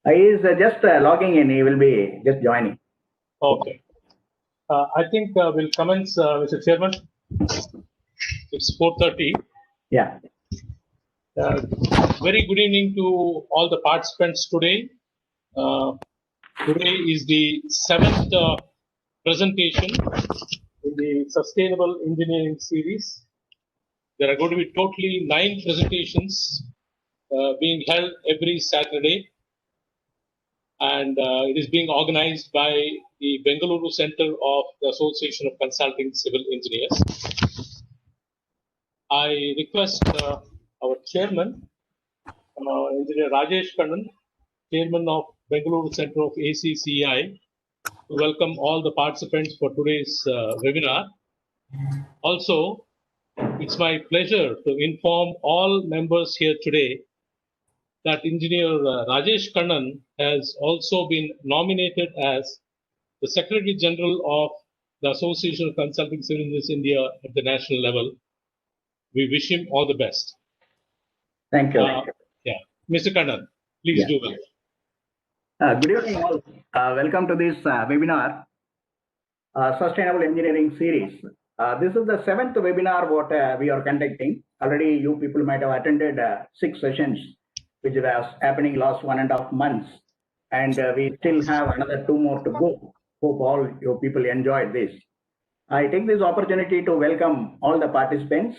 He is just logging in. He will be just joining. Okay. I think we'll commence, Mr. Chairman. It's 4:30. Yeah. Very good evening to all the participants today. Today is the seventh presentation in the Sustainable Engineering series. There are going to be totally 9 presentations being held every Saturday, and it is being organized by the Bengaluru Center of the Association of Consulting Civil Engineers. I request our chairman, Engineer Rajesh Kannan, chairman of Bengaluru Center of ACCI, to welcome all the participants for today's webinar. Also, it's my pleasure to inform all members here today that Engineer Rajesh Kannan has also been nominated as the Secretary General of the Association of Consulting Civil Engineers India at the national level. We wish him all the best. Thank you. Yeah, Mr. Kannan, please do well. Good evening all. Welcome to this webinar, Sustainable Engineering series. This is the 7th webinar what we are conducting. Already you people might have attended 6 sessions, which was happening last 1.5 months. And we still have another 2 more to go. Hope all you people enjoyed this. I take this opportunity to welcome all the participants.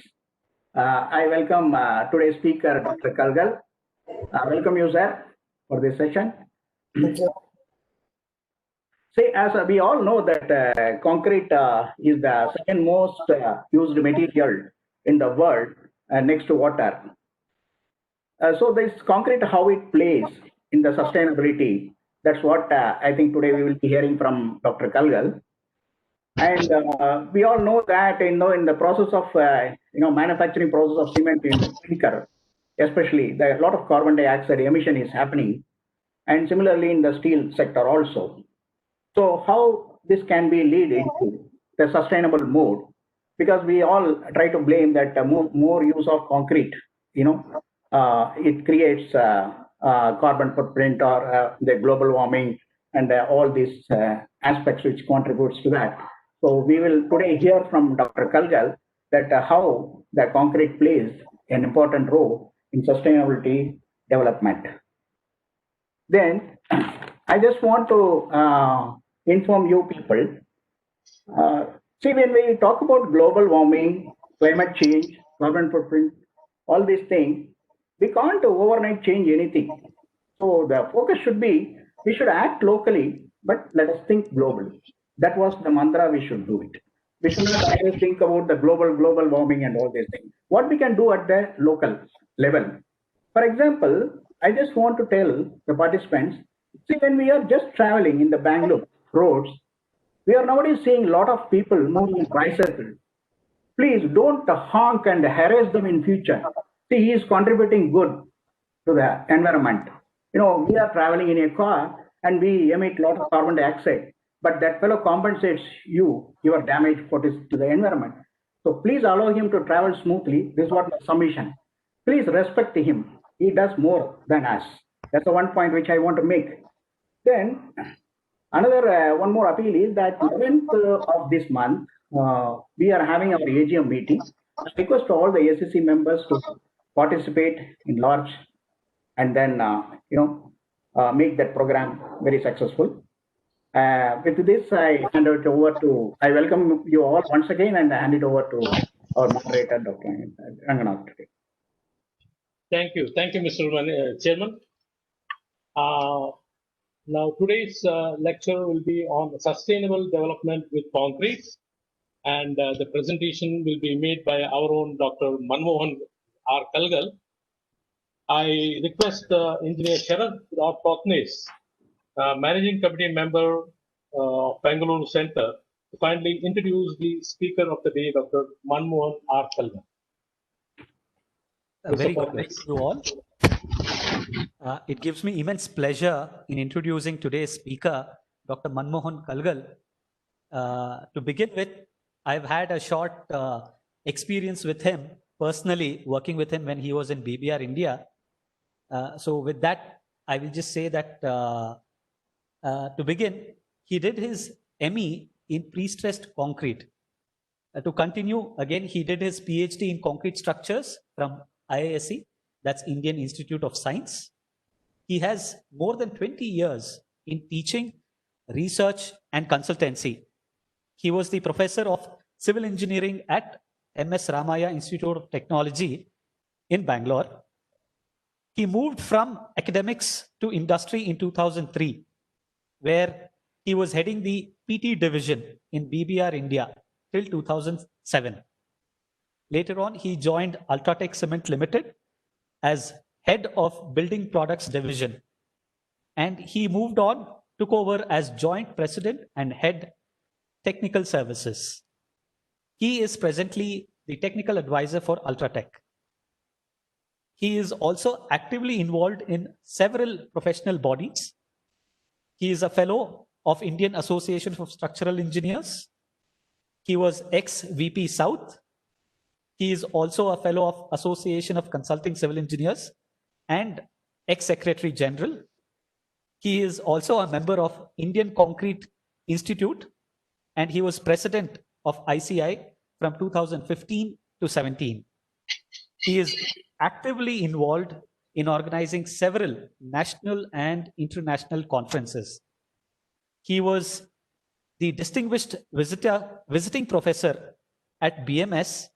I welcome today's speaker, Dr. Kalgal. Welcome you, sir, for this session. See, as we all know that concrete is the second most used material in the world next to water. So this concrete, how it plays in the sustainability, that's what I think today we will be hearing from Dr. Kalgal. And we all know that in the process of manufacturing process of cement in clinker, especially there a lot of carbon dioxide emission is happening, and similarly in the steel sector also. So how this can be lead into the sustainable mode, because we all try to blame that more use of concrete, it creates carbon footprint or the global warming and all these aspects which contributes to that. So we will today hear from Dr. Kalgal that how the concrete plays an important role in sustainability development. Then I just want to inform you people. See, when we talk about global warming, climate change, carbon footprint, all these things, we can't overnight change anything. So the focus should be, we should act locally, but let us think globally. That was the mantra we should do it. We should not always think about the global warming and all these things. What we can do at the local level. For example, I just want to tell the participants, see, when we are just traveling in the Bangalore roads, we are nowadays seeing a lot of people moving in bicycle. Please don't honk and harass them in future. See, he is contributing good to the environment. We are traveling in a car and we emit a lot of carbon dioxide, but that fellow compensates your damage to the environment. So please allow him to travel smoothly. This is what my submission. Please respect him. He does more than us. That's the one point which I want to make. Then another one more appeal is that 11th of this month, we are having our AGM meeting. I request all the ACC members to participate in large and then, make that program very successful. With this, I hand it over to, I welcome you all once again and hand it over to our moderator, Dr. Ranganath. Thank you, Mr. Chairman. Now today's lecture will be on sustainable development with concrete, and the presentation will be made by our own Dr. Manmohan R. Kalgal. I request Engineer Sharad Koknes, Managing Committee member of Bengaluru Center, to kindly introduce the speaker of the day, Dr. Manmohan R. Kalgal. Very good day to you all. It gives me immense pleasure in introducing today's speaker, Dr. Manmohan Kalgal. To begin with, I've had a short experience with him, personally working with him when he was in BBR India. So with that I will just say that to begin, he did his ME in pre-stressed concrete. To continue, again, he did his PhD in concrete structures from IISc, that's Indian Institute of Science. He has more than 20 years in teaching, research, and consultancy. He was the professor of civil engineering at MS Ramaya Institute of Technology in Bangalore. He moved from academics to industry in 2003, where he was heading the PT division in BBR India till 2007. Later on, he joined Ultratech Cement Limited as head of building products division. And he moved on, took over as joint president and head technical services. He is presently the technical advisor for Ultratech. He is also actively involved in several professional bodies. He is a fellow of Indian Association of Structural Engineers. He was ex-VP South. He is also a fellow of Association of Consulting Civil Engineers and ex-Secretary General. He is also a member of Indian Concrete Institute, and he was president of ICI from 2015 to 17. He is actively involved in organizing several national and international conferences. He was the distinguished visiting professor at BMS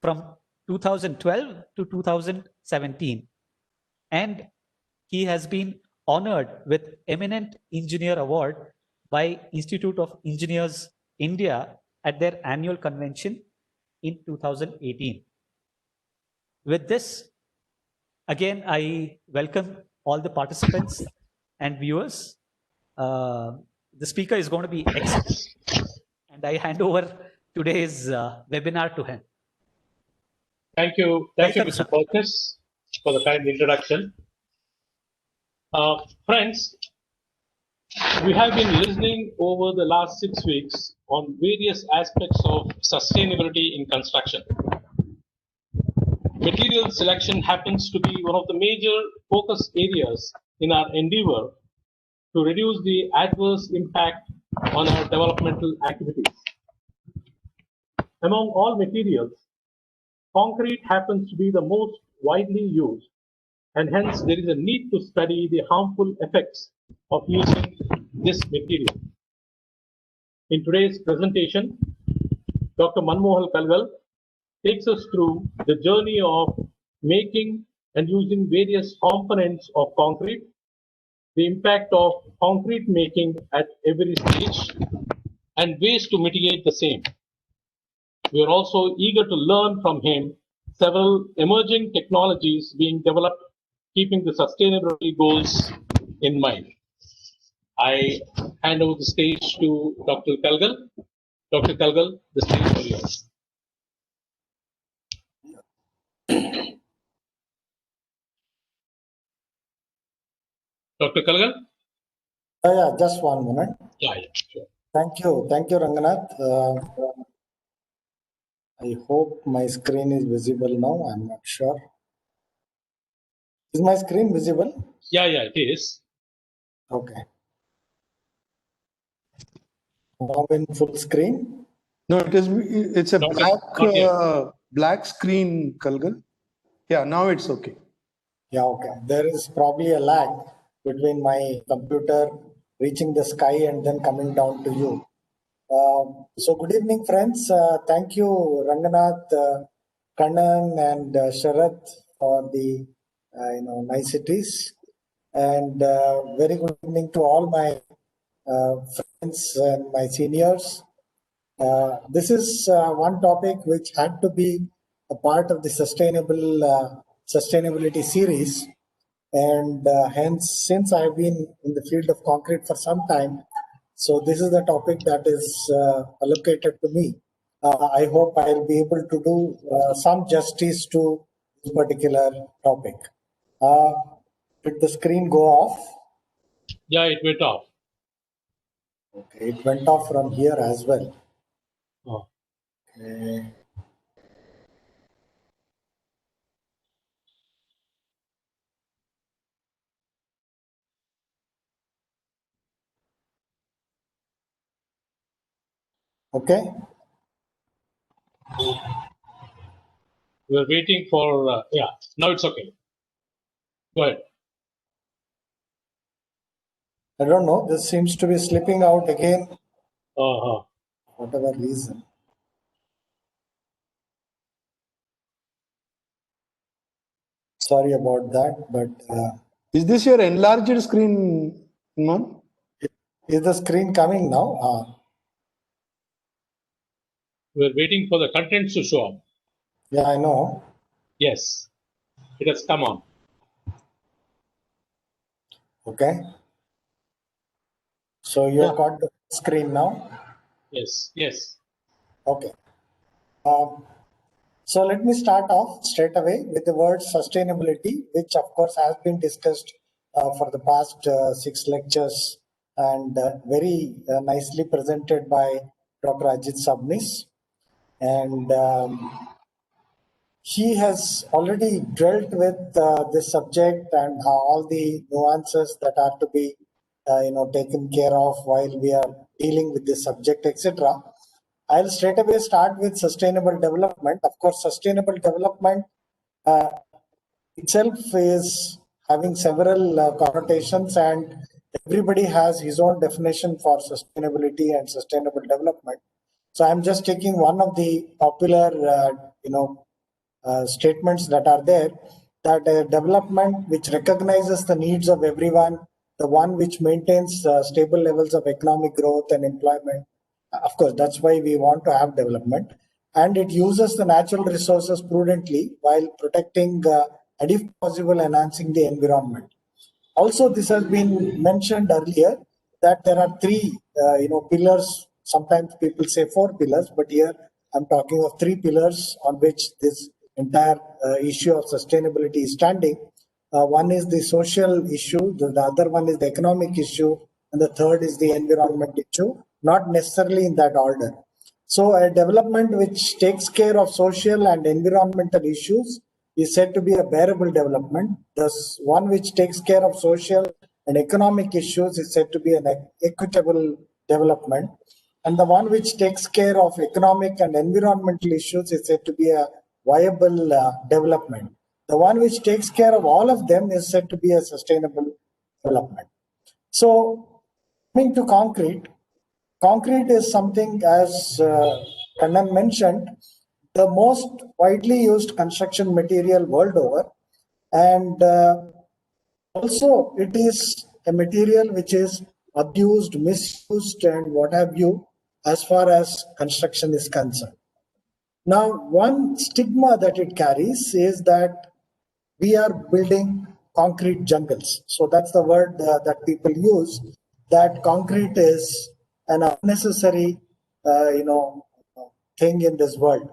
from 2012 to 2017. And he has been honored with Eminent Engineer Award by Institute of Engineers India at their annual convention in 2018. With this, again, I welcome all the participants and viewers. The speaker is going to be excellent, and I hand over today's webinar to him. Thank you, Welcome, Mr. sir. Portes, for the kind introduction. Friends, we have been listening over the last 6 weeks on various aspects of sustainability in construction. Material selection happens to be one of the major focus areas in our endeavor to reduce the adverse impact on our developmental activities. Among all materials, concrete happens to be the most widely used, and hence there is a need to study the harmful effects of using this material. In today's presentation, Dr. Manmohan Kalgal takes us through the journey of making and using various components of concrete, the impact of concrete making at every stage, and ways to mitigate the same. We are also eager to learn from him several emerging technologies being developed, keeping the sustainability goals in mind. I hand over the stage to Dr. Kalgal. Dr. Kalgal, the stage is yours. Dr. Kalgal? Yeah, just 1 minute. Yeah, sure. Thank you, Ranganath. I hope my screen is visible now. I'm not sure. Is my screen visible? Yeah, it is. Okay. Now in full screen. No, it's a black screen, Kalgal. Yeah, now it's okay. Yeah, okay. There is probably a lag between my computer reaching the sky and then coming down to you. So good evening, friends. Thank you, Ranganath, Kannan, and Sharath for the niceties. And very good evening to all my friends and my seniors. This is one topic which had to be a part of the sustainability series, and hence, since I've been in the field of concrete for some time, so this is the topic that is allocated to me. I hope I'll be able to do some justice to this particular topic. Did the screen go off? Yeah, it went off. Okay, it went off from here as well. Oh. Okay. Okay. We're waiting for, yeah, now it's okay. Go ahead. I don't know. This seems to be slipping out again. Uh-huh. Whatever reason. Sorry about that, but Is this your enlarged screen, Man? is the screen coming now? We're waiting for the contents to show up. Yeah, I know. Yes, it has come on. Okay. So you've got the screen now? Yes, yes. Okay. So let me start off straight away with the word sustainability, which of course has been discussed for the past 6 lectures and very nicely presented by Dr. Ajit Sabnis. And he has already dealt with this subject and all the nuances that are to be taken care of while we are dealing with this subject, etc. I'll straight away start with sustainable development. Of course, sustainable development itself is having several connotations, and everybody has his own definition for sustainability and sustainable development. So I'm just taking one of the popular, statements that are there, that development which recognizes the needs of everyone, the one which maintains stable levels of economic growth and employment. Of course, that's why we want to have development. And it uses the natural resources prudently while protecting and, if possible, enhancing the environment. Also, this has been mentioned earlier that there are three, pillars. Sometimes people say 4 pillars, but here I'm talking of 3 pillars on which this entire issue of sustainability is standing. One is the social issue, the other one is the economic issue, and the third is the environment issue, not necessarily in that order. So, a development which takes care of social and environmental issues is said to be a bearable development. Thus, one which takes care of social and economic issues is said to be an equitable development. And the one which takes care of economic and environmental issues is said to be a viable development. The one which takes care of all of them is said to be a sustainable development. So, coming to concrete, concrete is something, as Kannan mentioned, the most widely used construction material world over. And also, it is a material which is abused, misused, and what have you, as far as construction is concerned. Now, one stigma that it carries is that we are building concrete jungles. So that's the word that people use, that concrete is an unnecessary, thing in this world.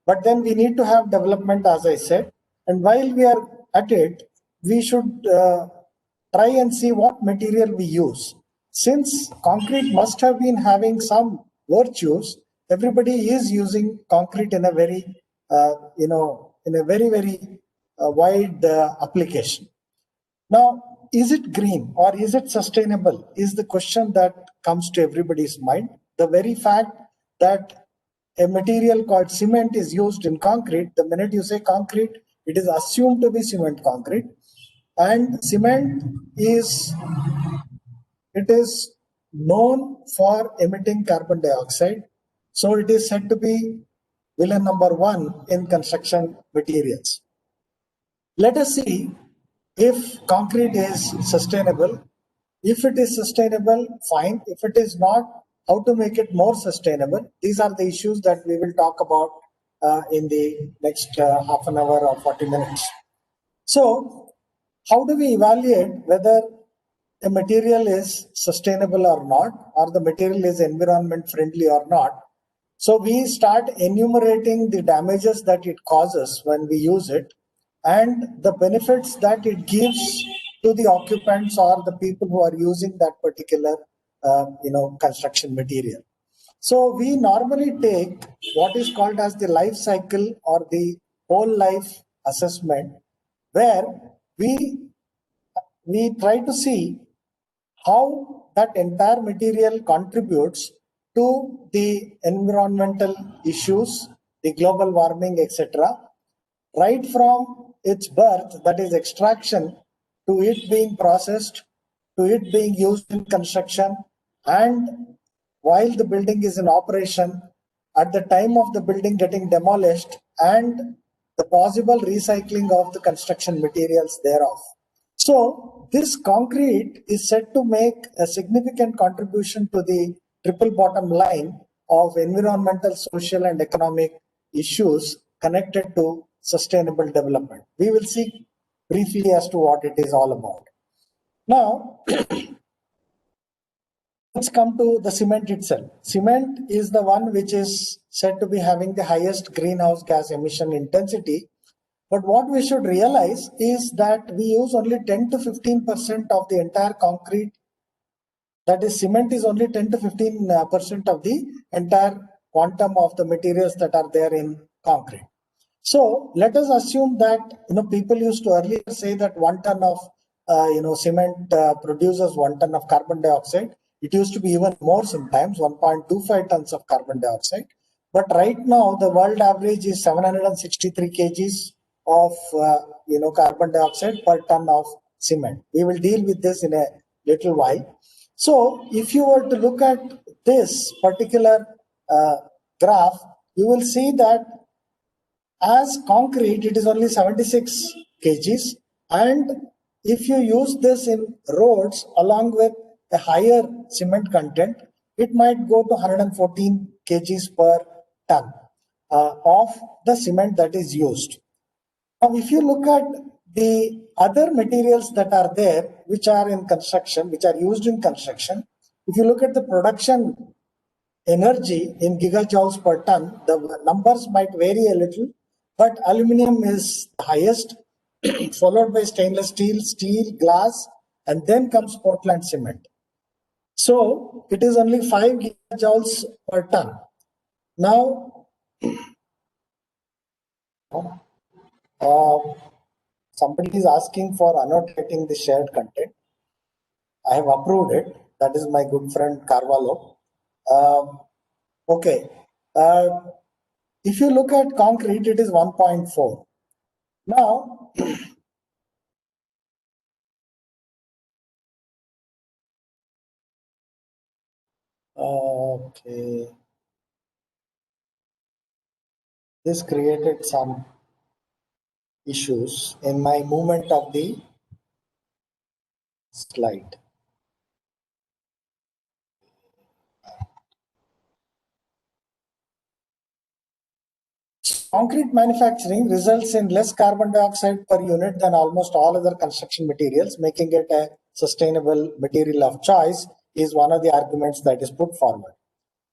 But then we need to have development, as I said. And while we are at it, we should try and see what material we use. Since concrete must have been having some virtues, everybody is using concrete in a very, in a very, very wide application. Now, is it green or is it sustainable is the question that comes to everybody's mind. The very fact that a material called cement is used in concrete, the minute you say concrete, it is assumed to be cement concrete. And cement is known for emitting carbon dioxide. So it is said to be villain number 1 in construction materials. Let us see if concrete is sustainable. If it is sustainable, fine. If it is not, how to make it more sustainable. These are the issues that we will talk about in the next half an hour or 40 minutes. So, how do we evaluate whether a material is sustainable or not, or the material is environment friendly or not? So we start enumerating the damages that it causes when we use it and the benefits that it gives to the occupants or the people who are using that particular construction material. So we normally take what is called as the life cycle or the whole life assessment, where we try to see how that entire material contributes to the environmental issues, the global warming, etc. Right from its birth, that is extraction, to it being processed, to it being used in construction, and while the building is in operation, at the time of the building getting demolished, and the possible recycling of the construction materials thereof. So this concrete is said to make a significant contribution to the triple bottom line of environmental, social, and economic issues connected to sustainable development. We will see briefly as to what it is all about. Now, let's come to the cement itself. Cement is the one which is said to be having the highest greenhouse gas emission intensity. But what we should realize is that we use only 10 to 15% of the entire concrete. That is, cement is only 10 to 15% of the entire quantum of the materials that are there in concrete. So let us assume that people used to earlier say that 1 ton of cement produces 1 ton of carbon dioxide. It used to be even more sometimes, 1.25 tons of carbon dioxide. But right now the world average is 763 kgs of carbon dioxide per ton of cement. We will deal with this in a little while. So if you were to look at this particular graph, you will see that as concrete, it is only 76 kgs. And if you use this in roads along with a higher cement content, it might go to 114 kgs per ton of the cement that is used. Now, if you look at the other materials that are there, which are in construction, which are used in construction, if you look at the production energy in gigajoules per ton, the numbers might vary a little, but aluminum is the highest, followed by stainless steel, steel, glass, and then comes Portland cement. So it is only 5 gigajoules per ton. Now, somebody is asking for annotating the shared content. I have approved it. That is my good friend Carvalho. Okay. If you look at concrete, it is 1.4. Now, okay. This created some issues in my movement of the slide. Concrete manufacturing results in less carbon dioxide per unit than almost all other construction materials, making it a sustainable material of choice, is one of the arguments that is put forward.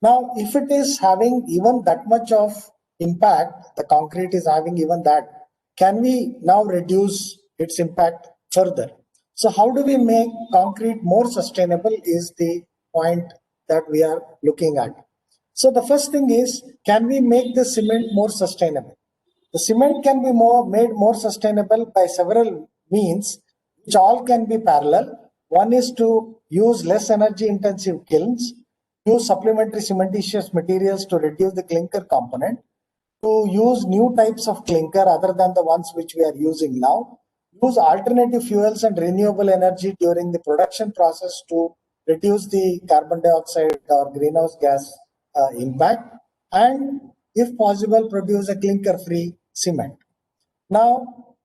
Now, if it is having even that much of impact, the concrete is having even that, can we now reduce its impact further? So how do we make concrete more sustainable is the point that we are looking at. So the first thing is, can we make the cement more sustainable? The cement can be made more sustainable by several means, which all can be parallel. One is to use less energy intensive kilns, use supplementary cementitious materials to reduce the clinker component, to use new types of clinker other than the ones which we are using now, use alternative fuels and renewable energy during the production process to reduce the carbon dioxide or greenhouse gas impact, and if possible produce a clinker free cement. Now,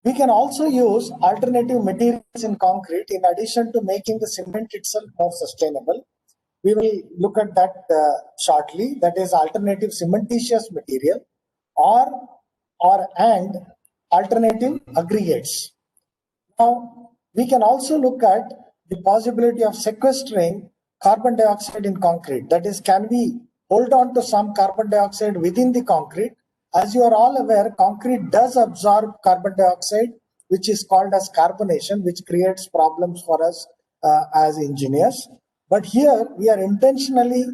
we can also use alternative materials in concrete in addition to making the cement itself more sustainable. We will look at that shortly. That is alternative cementitious material and alternative aggregates. Now, we can also look at the possibility of sequestering carbon dioxide in concrete. That is, can we hold on to some carbon dioxide within the concrete? As you are all aware, concrete does absorb carbon dioxide, which is called as carbonation, which creates problems for us as engineers. But here we are intentionally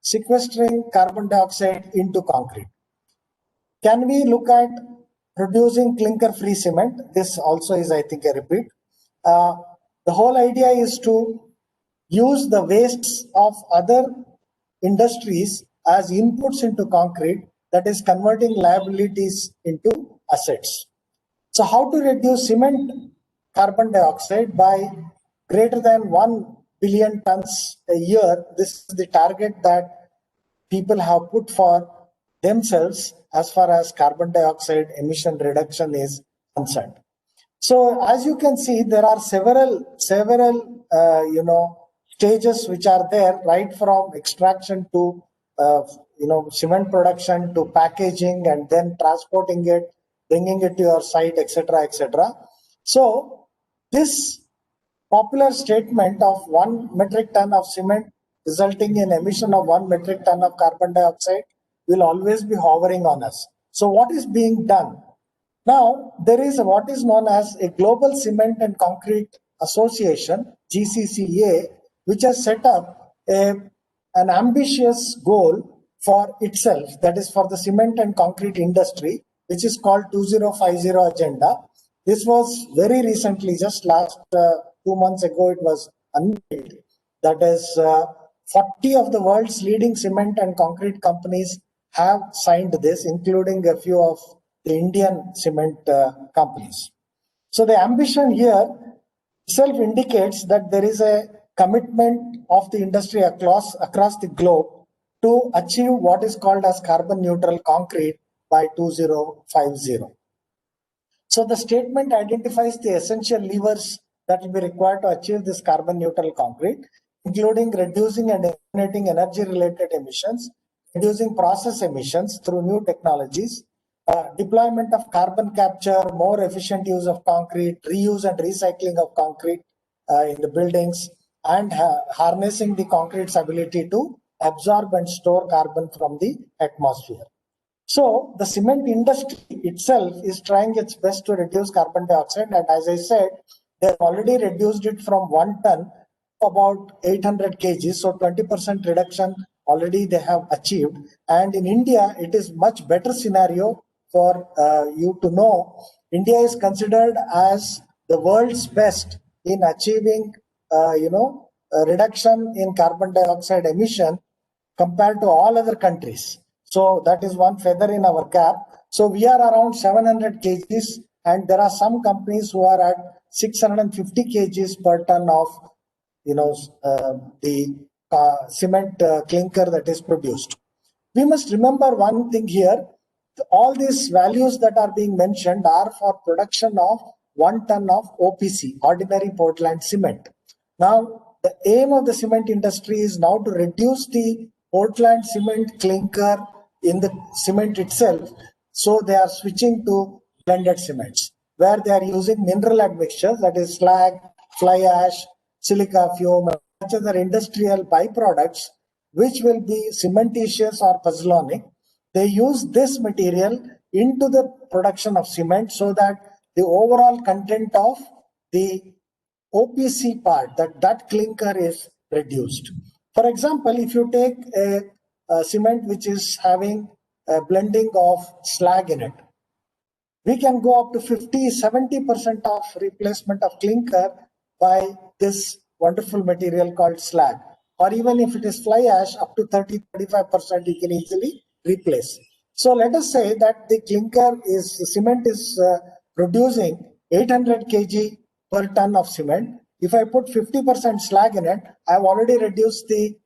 sequestering carbon dioxide into concrete. Can we look at producing clinker-free cement? This also is, I think, a repeat. The whole idea is to use the wastes of other industries as inputs into concrete, that is converting liabilities into assets. So how to reduce cement carbon dioxide by greater than 1 billion tons a year? This is the target that people have put for themselves as far as carbon dioxide emission reduction is concerned. So as you can see, there are several stages which are there, right from extraction to cement production to packaging and then transporting it, bringing it to your site, etc., etc. So this popular statement of 1 metric ton of cement resulting in emission of 1 metric ton of carbon dioxide will always be hovering on us. So what is being done? Now, there is what is known as a Global Cement and Concrete Association, GCCA, which has set up an ambitious goal for itself, that is for the cement and concrete industry, which is called 2050 Agenda. This was very recently, just last 2 months ago, it was unveiled. That is 40 of the world's leading cement and concrete companies have signed this, including a few of the Indian cement companies. So the ambition here itself indicates that there is a commitment of the industry across the globe to achieve what is called as carbon neutral concrete by 2050. So the statement identifies the essential levers that will be required to achieve this carbon neutral concrete, including reducing and eliminating energy related emissions, reducing process emissions through new technologies, deployment of carbon capture, more efficient use of concrete, reuse and recycling of concrete in the buildings, and harnessing the concrete's ability to absorb and store carbon from the atmosphere. So the cement industry itself is trying its best to reduce carbon dioxide, and as I said, they have already reduced it from 1 ton to about 800 kg. So 20% reduction already they have achieved. And in India, it is much better scenario for you to know. India is considered as the world's best in achieving, a reduction in carbon dioxide emission compared to all other countries. So that is one feather in our cap. So we are around 700 kgs, and there are some companies who are at 650 kgs per ton of, the cement clinker that is produced. We must remember one thing here. All these values that are being mentioned are for production of 1 ton of OPC, ordinary Portland cement. Now, the aim of the cement industry is now to reduce the Portland cement clinker in the cement itself. So they are switching to blended cements, where they are using mineral admixtures, that is slag, fly ash, silica fume, and such other industrial byproducts, which will be cementitious or pozzolanic. They use this material into the production of cement so that the overall content of the OPC part, that clinker is reduced. For example, if you take a cement which is having a blending of slag in it, we can go up to 50-70% of replacement of clinker by this wonderful material called slag. Or even if it is fly ash, up to 30-35% you can easily replace. So let us say that the cement is producing 800 kg per ton of cement. If I put 50% slag in it, I have already reduced the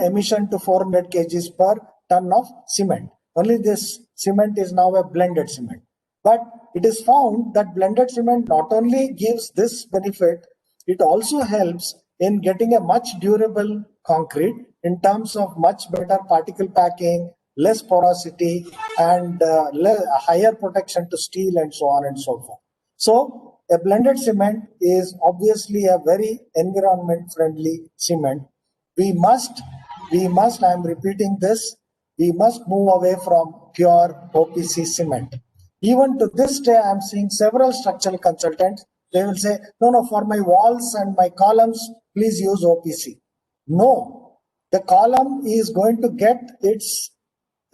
emission to 400 kgs per ton of cement. Only this cement is now a blended cement. But it is found that blended cement not only gives this benefit, it also helps in getting a much durable concrete in terms of much better particle packing, less porosity, and higher protection to steel, and so on and so forth. So a blended cement is obviously a very environment friendly cement. We must, I am repeating this, we must move away from pure OPC cement. Even to this day, I am seeing several structural consultants, they will say, no, for my walls and my columns, please use OPC. No, the column is going to get its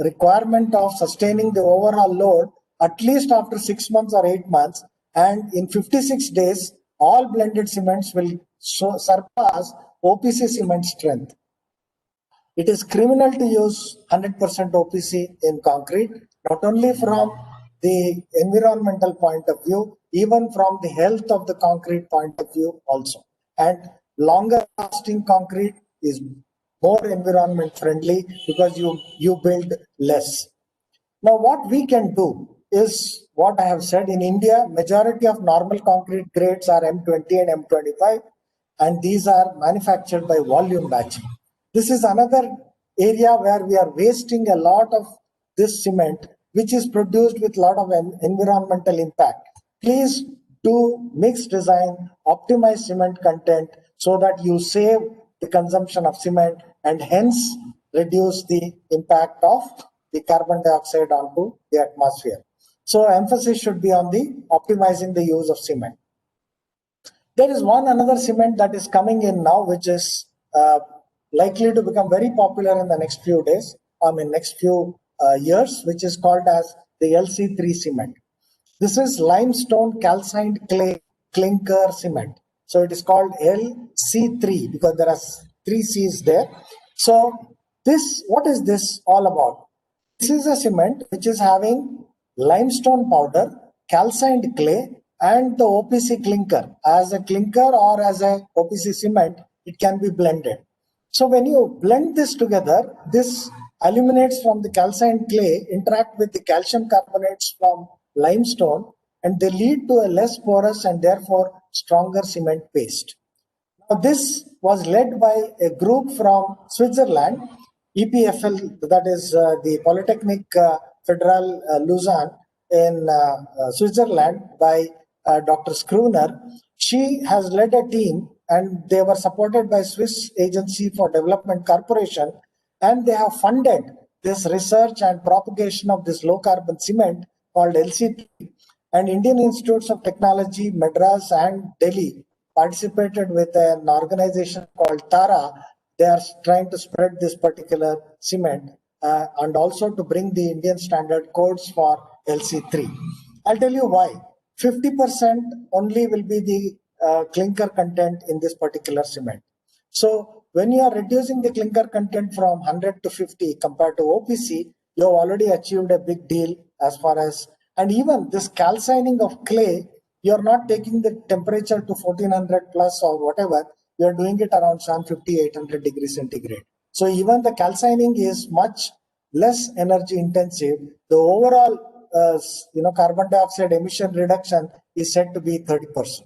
requirement of sustaining the overall load at least after 6 months or 8 months, and in 56 days, all blended cements will surpass OPC cement strength. It is criminal to use 100% OPC in concrete, not only from the environmental point of view, even from the health of the concrete point of view also. And longer lasting concrete is more environment friendly because you build less. Now, what we can do is what I have said. In India, majority of normal concrete grades are M20 and M25, and these are manufactured by volume batching. This is another area where we are wasting a lot of this cement, which is produced with a lot of environmental impact. Please do mixed design, optimize cement content so that you save the consumption of cement and hence reduce the impact of the carbon dioxide onto the atmosphere. So emphasis should be on the optimizing the use of cement. There is another cement that is coming in now, which is likely to become very popular in the next few days, next few years, which is called as the LC3 cement. This is limestone calcined clay clinker cement. So it is called LC3 because there are 3 C's there. So what is this all about? This is a cement which is having limestone powder, calcined clay, and the OPC clinker. As a clinker or as a OPC cement, it can be blended. So when you blend this together, this aluminates from the calcined clay interact with the calcium carbonates from limestone, and they lead to a less porous and therefore stronger cement paste. Now, this was led by a group from Switzerland, EPFL, that is the Polytechnic Federal Lausanne in Switzerland, by Dr. Skruner. She has led a team, and they were supported by Swiss Agency for Development Corporation, and they have funded this research and propagation of this low carbon cement called LC3. And Indian Institutes of Technology, Madras and Delhi participated with an organization called TARA. They are trying to spread this particular cement and also to bring the Indian standard codes for LC3. I'll tell you why. 50% only will be the clinker content in this particular cement. So when you are reducing the clinker content from 100 to 50 compared to OPC, you have already achieved a big deal as far as, and even this calcining of clay, you are not taking the temperature to 1400 plus or whatever, you are doing it around 750, 800 degrees centigrade. So even the calcining is much less energy intensive. The overall carbon dioxide emission reduction is said to be 30%.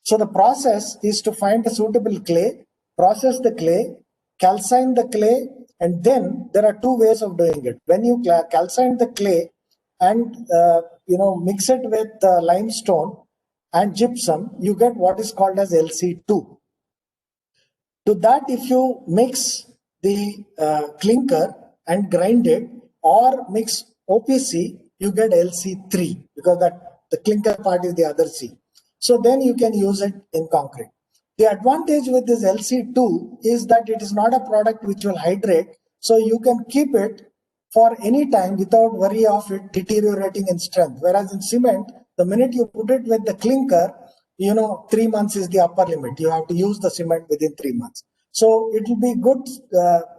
So the process is to find a suitable clay, process the clay, calcine the clay, and then there are 2 ways of doing it. When you calcine the clay and mix it with limestone and gypsum, you get what is called as LC2. To that, if you mix the clinker and grind it, or mix OPC, you get LC3 because the clinker part is the other C. So then you can use it in concrete. The advantage with this LC2 is that it is not a product which will hydrate, so you can keep it for any time without worry of it deteriorating in strength. Whereas in cement, the minute you put it with the clinker, 3 months is the upper limit. You have to use the cement within 3 months. So it will be good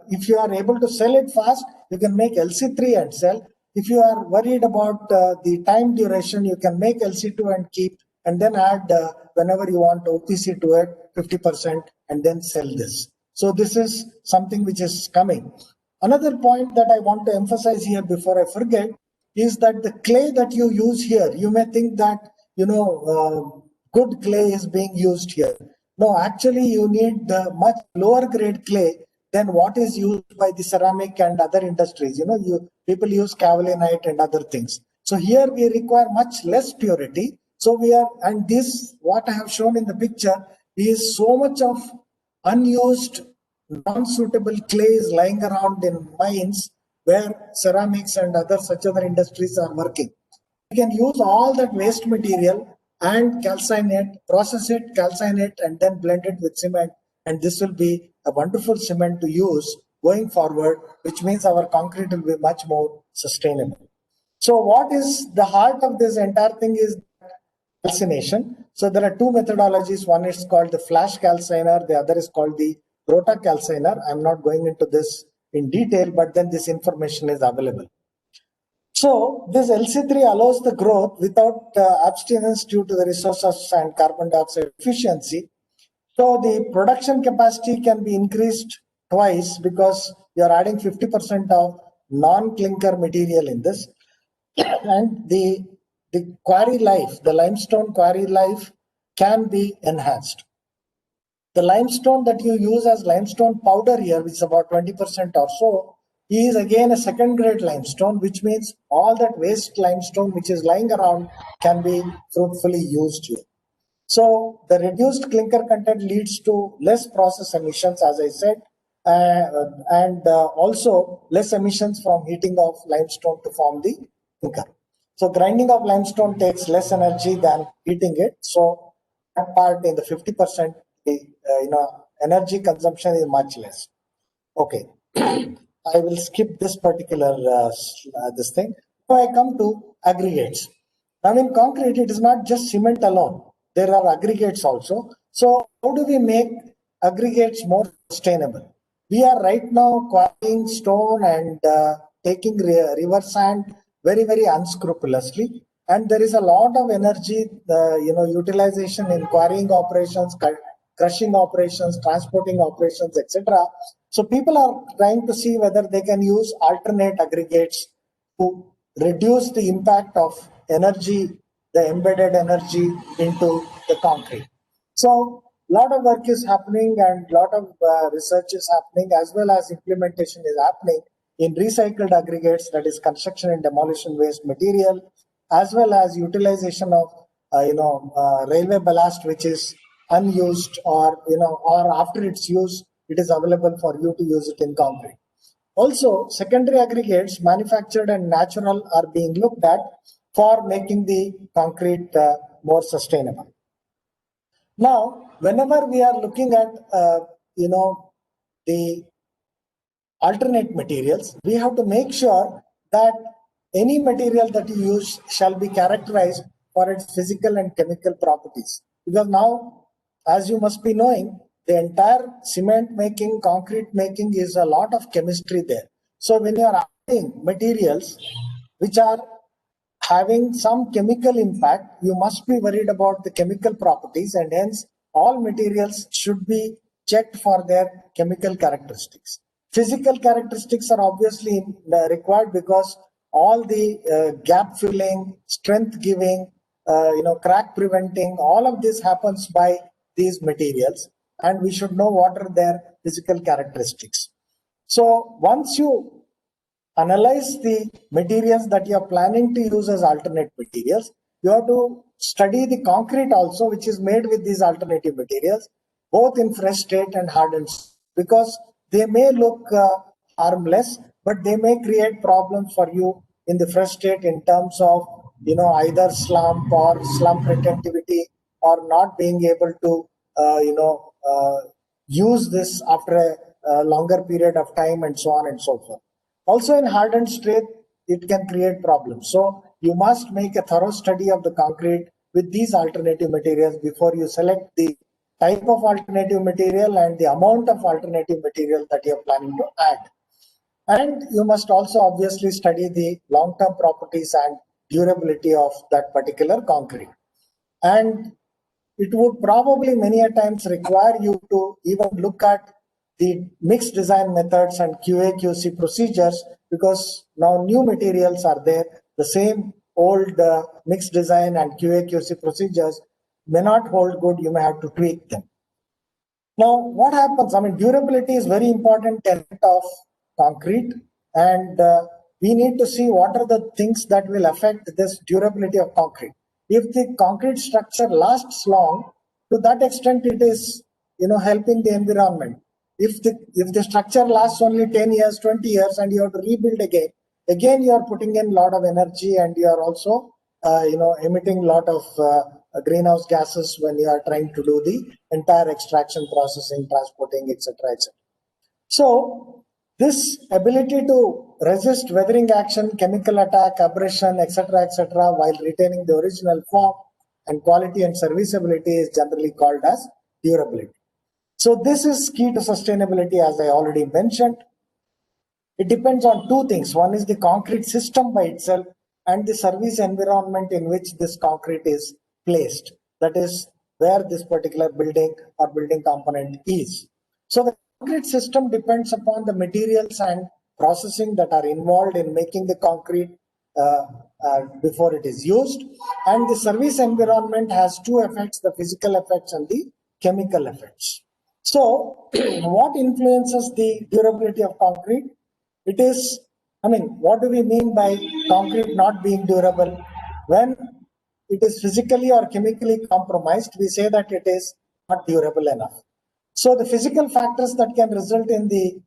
if you are able to sell it fast, you can make LC3 and sell. If you are worried about the time duration, you can make LC2 and keep, and then add whenever you want OPC to it, 50%, and then sell this. So this is something which is coming. Another point that I want to emphasize here before I forget is that the clay that you use here, you may think that, good clay is being used here. No, actually you need the much lower grade clay than what is used by the ceramic and other industries. People use kaolinite and other things. So here we require much less purity. So and this, what I have shown in the picture, is so much of unused, non-suitable clay is lying around in mines where ceramics and other industries are working. You can use all that waste material and calcine it, process it, calcine it, and then blend it with cement. And this will be a wonderful cement to use going forward, which means our concrete will be much more sustainable. So what is the heart of this entire thing is calcination. So there are 2 methodologies. One is called the flash calciner. The other is called the rotacalciner. I'm not going into this in detail, but then this information is available. So this LC3 allows the growth without abstinence due to the resources and carbon dioxide efficiency. So the production capacity can be increased twice because you're adding 50% of non-clinker material in this. And the quarry life, the limestone quarry life can be enhanced. The limestone that you use as limestone powder here, which is about 20% or so, is again a second grade limestone, which means all that waste limestone which is lying around can be fruitfully used here. So the reduced clinker content leads to less process emissions, as I said, and also less emissions from heating of limestone to form the clinker. So grinding of limestone takes less energy than heating it. So that part in the 50%, energy consumption is much less. Okay, I will skip this particular this thing. So I come to aggregates. Now in concrete, it is not just cement alone. There are aggregates also. So how do we make aggregates more sustainable? We are right now quarrying stone and taking river sand very, very unscrupulously. And there is a lot of energy, utilization in quarrying operations, crushing operations, transporting operations, etc. So people are trying to see whether they can use alternate aggregates to reduce the impact of energy, the embedded energy into the concrete. So a lot of work is happening and a lot of research is happening, as well as implementation is happening in recycled aggregates, that is construction and demolition waste material, as well as utilization of railway ballast, which is unused, or after its use it is available for you to use it in concrete. Also, secondary aggregates, manufactured and natural, are being looked at for making the concrete more sustainable. Now, whenever we are looking at the alternate materials, we have to make sure that any material that you use shall be characterized for its physical and chemical properties. Because now, as you must be knowing, the entire cement making, concrete making is a lot of chemistry there. So when you are adding materials which are having some chemical impact, you must be worried about the chemical properties, and hence all materials should be checked for their chemical characteristics. Physical characteristics are obviously required because all the gap filling, strength giving, crack preventing, all of this happens by these materials, and we should know what are their physical characteristics. So once you analyze the materials that you are planning to use as alternate materials, you have to study the concrete also, which is made with these alternative materials, both in fresh state and hardened, because they may look harmless, but they may create problems for you in the fresh state in terms of either slump or slump retentivity, or not being able to use this after a longer period of time, and so on and so forth. Also in hardened state, it can create problems. So you must make a thorough study of the concrete with these alternative materials before you select the type of alternative material and the amount of alternative material that you are planning to add. And you must also obviously study the long-term properties and durability of that particular concrete. And it would probably many a times require you to even look at the mixed design methods and QA/QC procedures, because now new materials are there. The same old mixed design and QA/QC procedures may not hold good. You may have to tweak them. Now, what happens? I mean, durability is very important element of concrete, and we need to see what are the things that will affect this durability of concrete. If the concrete structure lasts long, to that extent, it is helping the environment. If the structure lasts only 10 years, 20 years, and you have to rebuild again you are putting in a lot of energy, and you are also emitting a lot of greenhouse gases when you are trying to do the entire extraction, processing, transporting, etc., etc. So this ability to resist weathering action, chemical attack, abrasion, etc., etc., while retaining the original form and quality and serviceability is generally called as durability. So this is key to sustainability, as I already mentioned. It depends on two things. One is the concrete system by itself and the service environment in which this concrete is placed. That is where this particular building or building component is. So the concrete system depends upon the materials and processing that are involved in making the concrete before it is used. And the service environment has two effects, the physical effects and the chemical effects. So what influences the durability of concrete? It is, what do we mean by concrete not being durable? When it is physically or chemically compromised, we say that it is not durable enough. So the physical factors that can result in the,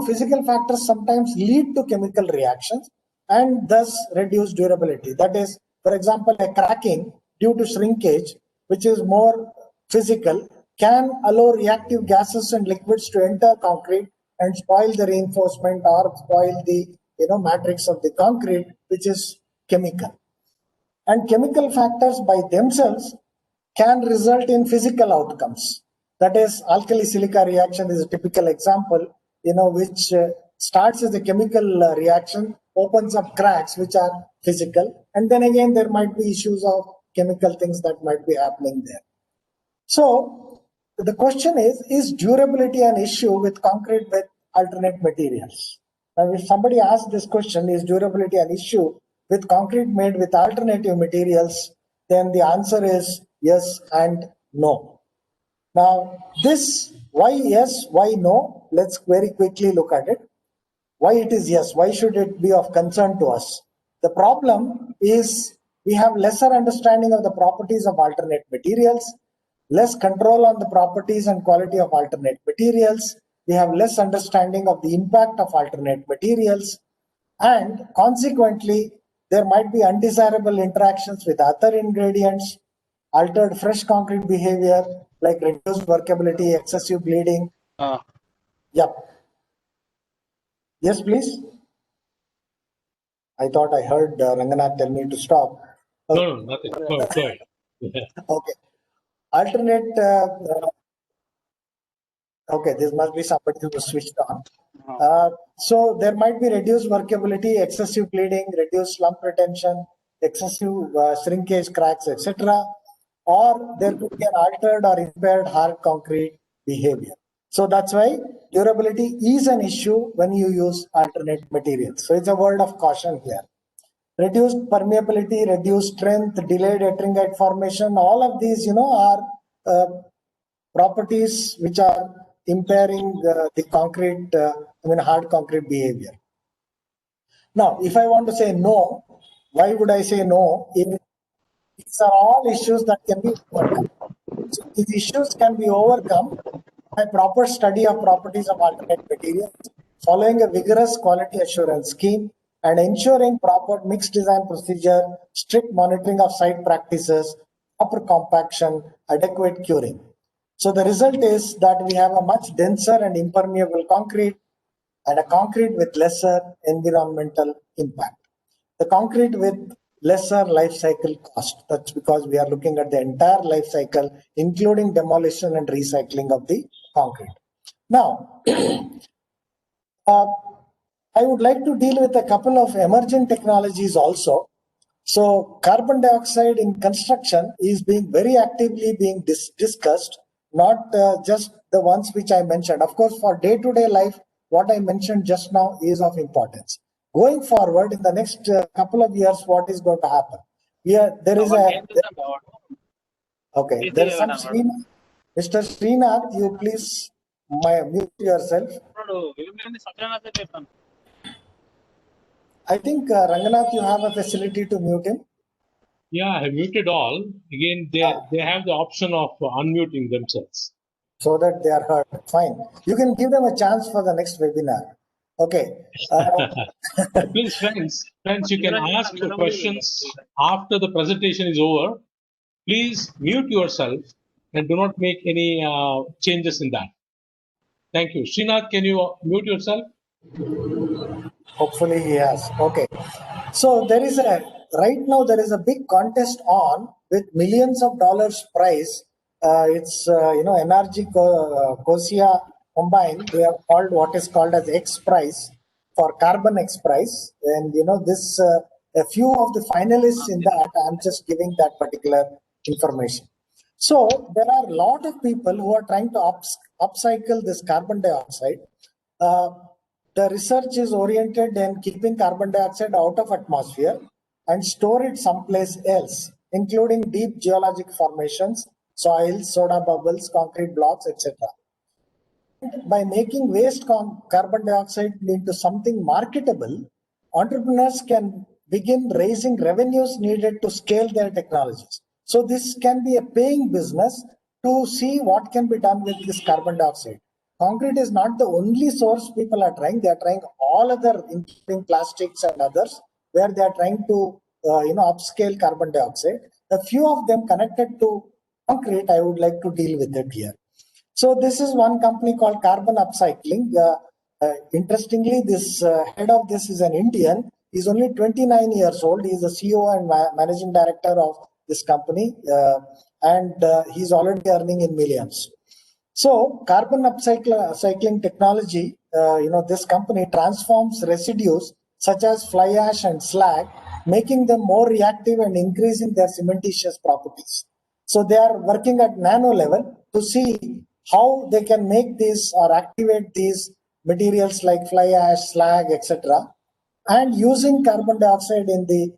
physical factors sometimes lead to chemical reactions and thus reduce durability. That is, for example, a cracking due to shrinkage, which is more physical, can allow reactive gases and liquids to enter concrete and spoil the reinforcement or spoil the matrix of the concrete, which is chemical. And chemical factors by themselves can result in physical outcomes. That is, alkali silica reaction is a typical example, which starts as a chemical reaction, opens up cracks which are physical, and then again there might be issues of chemical things that might be happening there. So the question is durability an issue with concrete with alternate materials? Now, if somebody asks this question, is durability an issue with concrete made with alternative materials, then the answer is yes and no. Now, this, why yes, why no? Let's very quickly look at it. Why it is yes? Why should it be of concern to us? The problem is we have lesser understanding of the properties of alternate materials, less control on the properties and quality of alternate materials. We have less understanding of the impact of alternate materials, and consequently, there might be undesirable interactions with other ingredients, altered fresh concrete behavior like reduced workability, excessive bleeding. Yep. Yes, please. I thought I heard Ranganath tell me to stop. No, nothing. Go ahead. Okay. Alternate. Okay, this must be somebody who was switched on. So there might be reduced workability, excessive bleeding, reduced slump retention, excessive shrinkage, cracks, etc. Or there could be an altered or impaired hard concrete behavior. So that's why durability is an issue when you use alternate materials. So it's a word of caution here. Reduced permeability, reduced strength, delayed ettringite formation, all of these, are properties which are impairing the concrete, hard concrete behavior. Now, if I want to say no, why would I say no? These are all issues that can be overcome. So these issues can be overcome by proper study of properties of alternate materials, following a vigorous quality assurance scheme, and ensuring proper mix design procedure, strict monitoring of site practices, proper compaction, adequate curing. So the result is that we have a much denser and impermeable concrete and a concrete with lesser environmental impact. The concrete with lesser life cycle cost. That's because we are looking at the entire life cycle, including demolition and recycling of the concrete. Now, I would like to deal with a couple of emerging technologies also. So carbon dioxide in construction is being very actively being discussed, not just the ones which I mentioned. Of course, for day-to-day life, what I mentioned just now is of importance. Going forward, in the next couple of years, what is going to happen? There is a... Okay, there is some... Mr. Srinath, you please mute yourself. I think Ranganath, you have a facility to mute him. Yeah, I have muted all. Again, they have the option of unmuting themselves. So that they are heard. Fine. You can give them a chance for the next webinar. Okay. Please, friends, you can ask your questions after the presentation is over. Please mute yourself and do not make any changes in that. Thank you. Srinath, can you mute yourself? Hopefully he has. Okay. So right now there is a big contest on with millions of dollars prize it's NRG COSIA combined. They have called what is called as X Prize for Carbon X Prize, and this a few of the finalists in that. I'm just giving that particular information. So there are a lot of people who are trying to upcycle this carbon dioxide. The research is oriented in keeping carbon dioxide out of atmosphere and store it someplace else, including deep geologic formations, soils, soda bubbles, concrete blocks, etc. By making waste carbon dioxide into something marketable, entrepreneurs can begin raising revenues needed to scale their technologies. So this can be a paying business to see what can be done with this carbon dioxide. Concrete is not the only source people are trying. They are trying all other, including plastics and others, where they are trying to upscale carbon dioxide. A few of them connected to concrete, I would like to deal with it here. So this is one company called Carbon Upcycling. Interestingly, this head of this is an Indian. He's only 29 years old. He's the CEO and managing director of this company, and he's already earning in millions. So carbon upcycling technology, this company transforms residues such as fly ash and slag, making them more reactive and increasing their cementitious properties. So they are working at nano level to see how they can make these or activate these materials like fly ash, slag, etc., and using carbon dioxide in the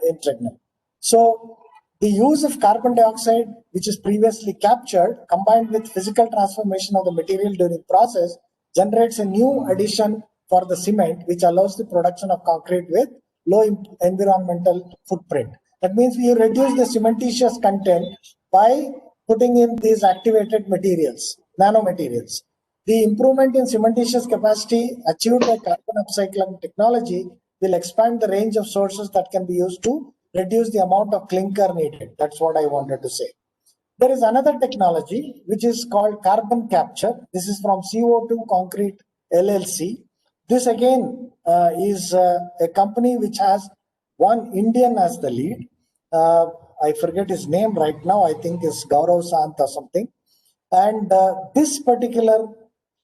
impregnant. So the use of carbon dioxide, which is previously captured, combined with physical transformation of the material during process, generates a new addition for the cement, which allows the production of concrete with low environmental footprint. That means we reduce the cementitious content by putting in these activated materials, nanomaterials. The improvement in cementitious capacity achieved by carbon upcycling technology will expand the range of sources that can be used to reduce the amount of clinker needed. That's what I wanted to say. There is another technology which is called carbon capture. This is from CO2 Concrete LLC. This again is a company which has one Indian as the lead. I forget his name right now. I think it's Gaurav Sant or something. And this particular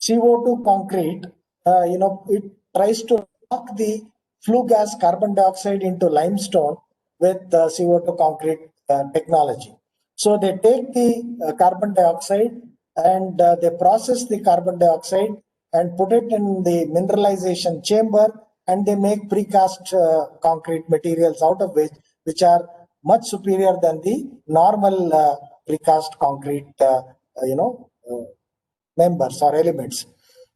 CO2 concrete, it tries to lock the flue gas carbon dioxide into limestone with CO2 concrete technology. So they take the carbon dioxide and they process the carbon dioxide and put it in the mineralization chamber, and they make precast concrete materials out of which are much superior than the normal precast concrete, members or elements.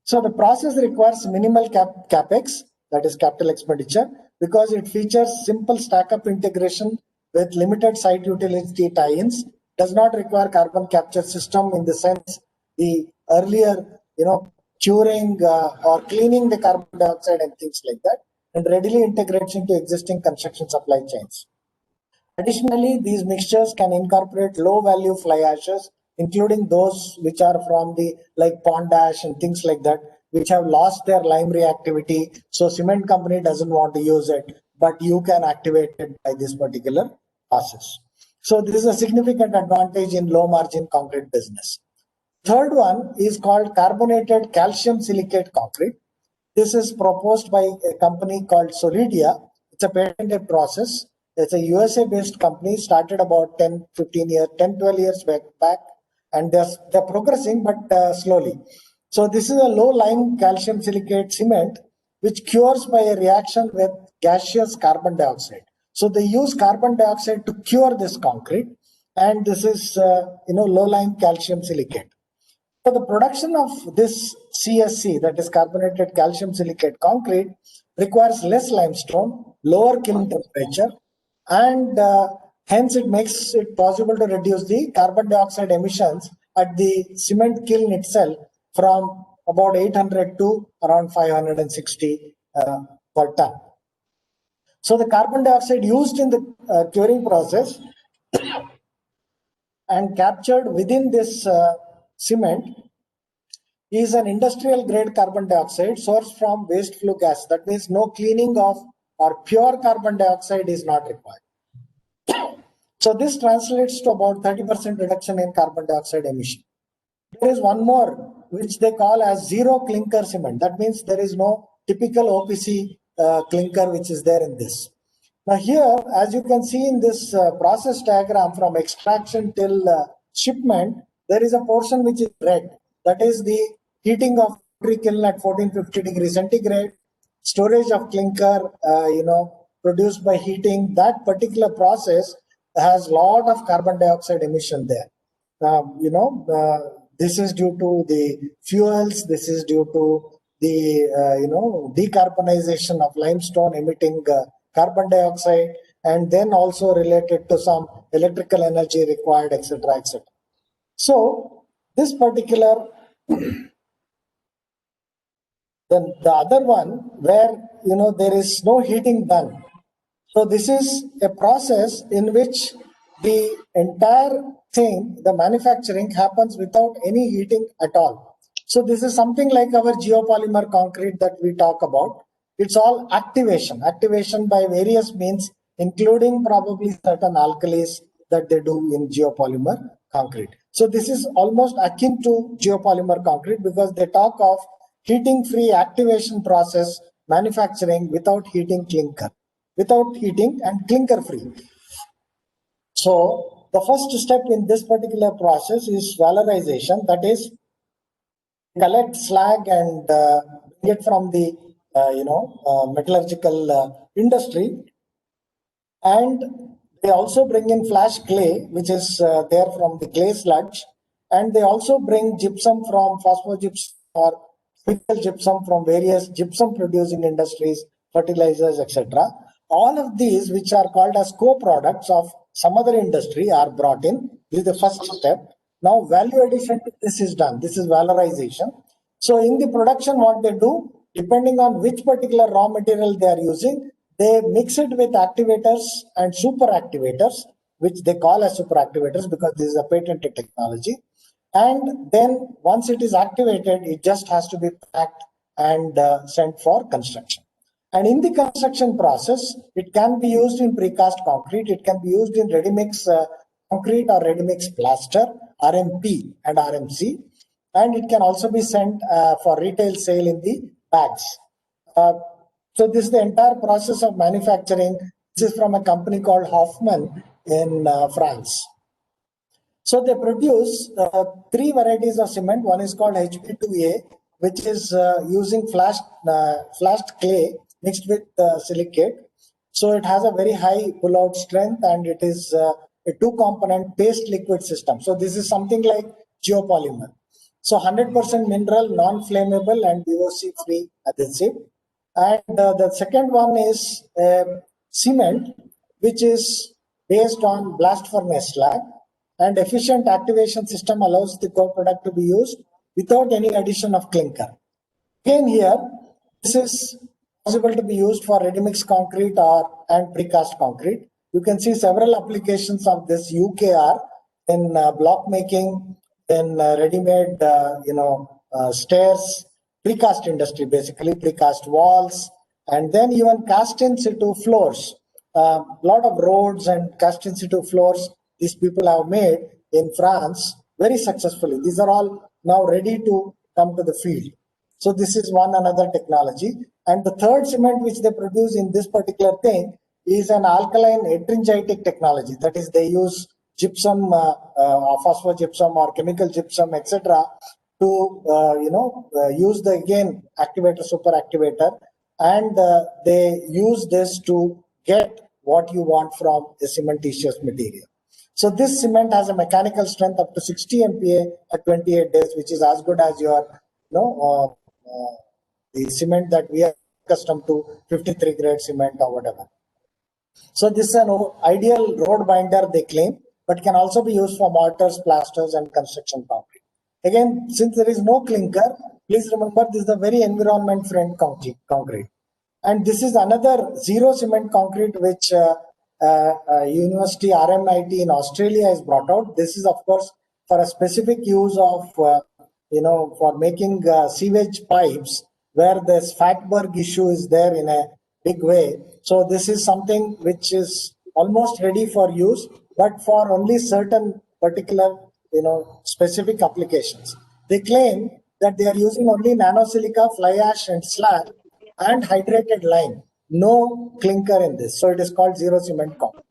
So the process requires minimal capex, that is capital expenditure, because it features simple stack-up integration with limited site utility tie-ins, does not require carbon capture system in the sense the earlier, curing or cleaning the carbon dioxide and things like that, and readily integrates into existing construction supply chains. Additionally, these mixtures can incorporate low-value fly ashes, including those which are from the like pond ash and things like that, which have lost their lime reactivity. So cement company doesn't want to use it, but you can activate it by this particular process. So this is a significant advantage in low margin concrete business. Third one is called carbonated calcium silicate concrete. This is proposed by a company called Solidia. It's a patented process. It's a USA based company, started about 10, 12 years back, and they're progressing, but slowly. So this is a low lime calcium silicate cement, which cures by a reaction with gaseous carbon dioxide. So they use carbon dioxide to cure this concrete, and this is, low lime calcium silicate. So the production of this CSC, that is carbonated calcium silicate concrete, requires less limestone, lower kiln temperature, and hence it makes it possible to reduce the carbon dioxide emissions at the cement kiln itself from about 800 to around 560 per ton. So the carbon dioxide used in the curing process and captured within this cement is an industrial grade carbon dioxide sourced from waste flue gas. That means no cleaning of or pure carbon dioxide is not required. So this translates to about 30% reduction in carbon dioxide emission. There is one more, which they call as zero clinker cement. That means there is no typical OPC clinker which is there in this. Now here, as you can see in this process diagram, from extraction till shipment, there is a portion which is red. That is the heating of kiln at 1450 degrees centigrade, storage of clinker, produced by heating. That particular process has lot of carbon dioxide emission there. This is due to the fuels. This is due to the decarbonization of limestone emitting carbon dioxide, and then also related to some electrical energy required, etc., etc. So this particular, then the other one where there is no heating done. So this is a process in which the entire thing, the manufacturing, happens without any heating at all. So this is something like our geopolymer concrete that we talk about. It's all activation by various means, including probably certain alkalis that they do in geopolymer concrete. So this is almost akin to geopolymer concrete because they talk of heating-free activation process manufacturing without heating and clinker-free. So the first step in this particular process is valorization. That is, collect slag and get from the metallurgical industry, and they also bring in flash clay, which is there from the clay sludge, and they also bring gypsum from phosphogypsum or chemical gypsum from various gypsum producing industries, fertilizers, etc. All of these, which are called as co-products of some other industry, are brought in. This is the first step. Now value addition to this is done. This is valorization. So in the production, what they do, depending on which particular raw material they are using, they mix it with activators and super activators, which they call as super activators because this is a patented technology. And then once it is activated, it just has to be packed and sent for construction. And in the construction process, it can be used in precast concrete, it can be used in ready-mix concrete or ready-mix plaster, RMP and RMC, and it can also be sent for retail sale in the bags. So this is the entire process of manufacturing. This is from a company called Hoffman in France. So they produce three varieties of cement. One is called HP2A, which is using flashed clay mixed with silicate. So it has a very high pull-out strength, and it is a two-component paste liquid system. So this is something like geopolymer. So 100% mineral, non-flammable, and VOC-free adhesive. And the second one is cement, which is based on blast furnace slag, and efficient activation system allows the co-product to be used without any addition of clinker. Again here, this is possible to be used for ready-mix concrete and precast concrete. You can see several applications of this UKR in block making, in ready-made stairs, precast industry, basically precast walls, and then even cast in situ floors. A lot of roads and cast in situ floors these people have made in France very successfully. These are all now ready to come to the field. So this is one another technology. And the third cement which they produce in this particular thing is an alkaline intrinsitic technology. That is, they use gypsum, phosphogypsum or chemical gypsum, etc., to use the again activator, super activator, and they use this to get what you want from a cementitious material. So this cement has a mechanical strength up to 60 MPa at 28 days, which is as good as your the cement that we are accustomed to, 53 grade cement or whatever. So this is an ideal road binder, they claim, but can also be used for mortars, plasters, and construction concrete. Again, since there is no clinker, please remember this is a very environment friendly concrete. And this is another zero cement concrete which University RMIT in Australia has brought out. This is of course for a specific use of for making sewage pipes where this fatberg issue is there in a big way. So this is something which is almost ready for use, but for only certain particular, specific applications. They claim that they are using only nanosilica, fly ash, and slag, and hydrated lime. No clinker in this, so it is called zero cement concrete.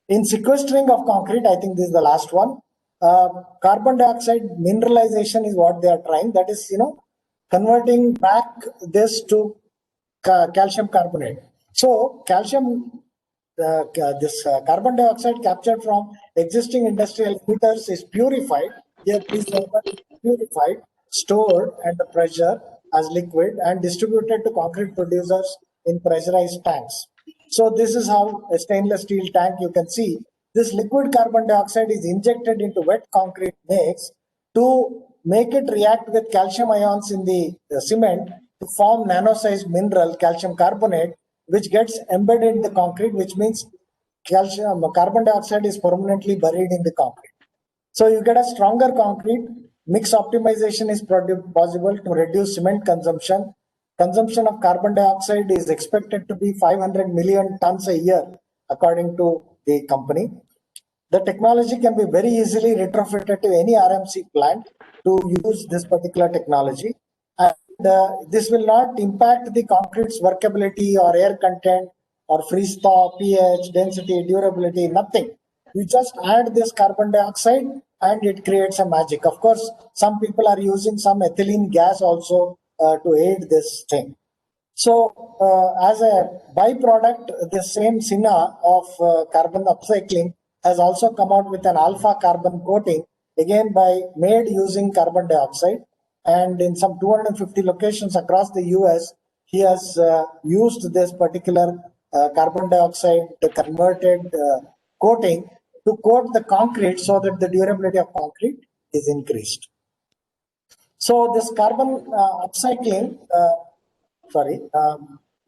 In sequestering of concrete, I think this is the last one. Carbon dioxide mineralization is what they are trying. That is, converting back this to calcium carbonate. So this carbon dioxide captured from existing industrial emitters is purified. Here, please remember, purified, stored under pressure as liquid, and distributed to concrete producers in pressurized tanks. So this is how a stainless steel tank, you can see this liquid carbon dioxide is injected into wet concrete mix to make it react with calcium ions in the cement to form nano-sized mineral calcium carbonate, which gets embedded in the concrete, which means carbon dioxide is permanently buried in the concrete. So you get a stronger concrete. Mix optimization is possible to reduce cement consumption. Consumption of carbon dioxide is expected to be 500 million tons a year, according to the company. The technology can be very easily retrofitted to any RMC plant to use this particular technology. And this will not impact the concrete's workability or air content or freeze thaw, pH, density, durability, nothing. You just add this carbon dioxide and it creates a magic. Of course, some people are using some ethylene gas also to aid this thing. So as a byproduct, the same Sina of carbon upcycling has also come out with an alpha carbon coating, again made using carbon dioxide. And in some 250 locations across the US, he has used this particular carbon dioxide converted coating to coat the concrete so that the durability of concrete is increased. So this carbon upcycling,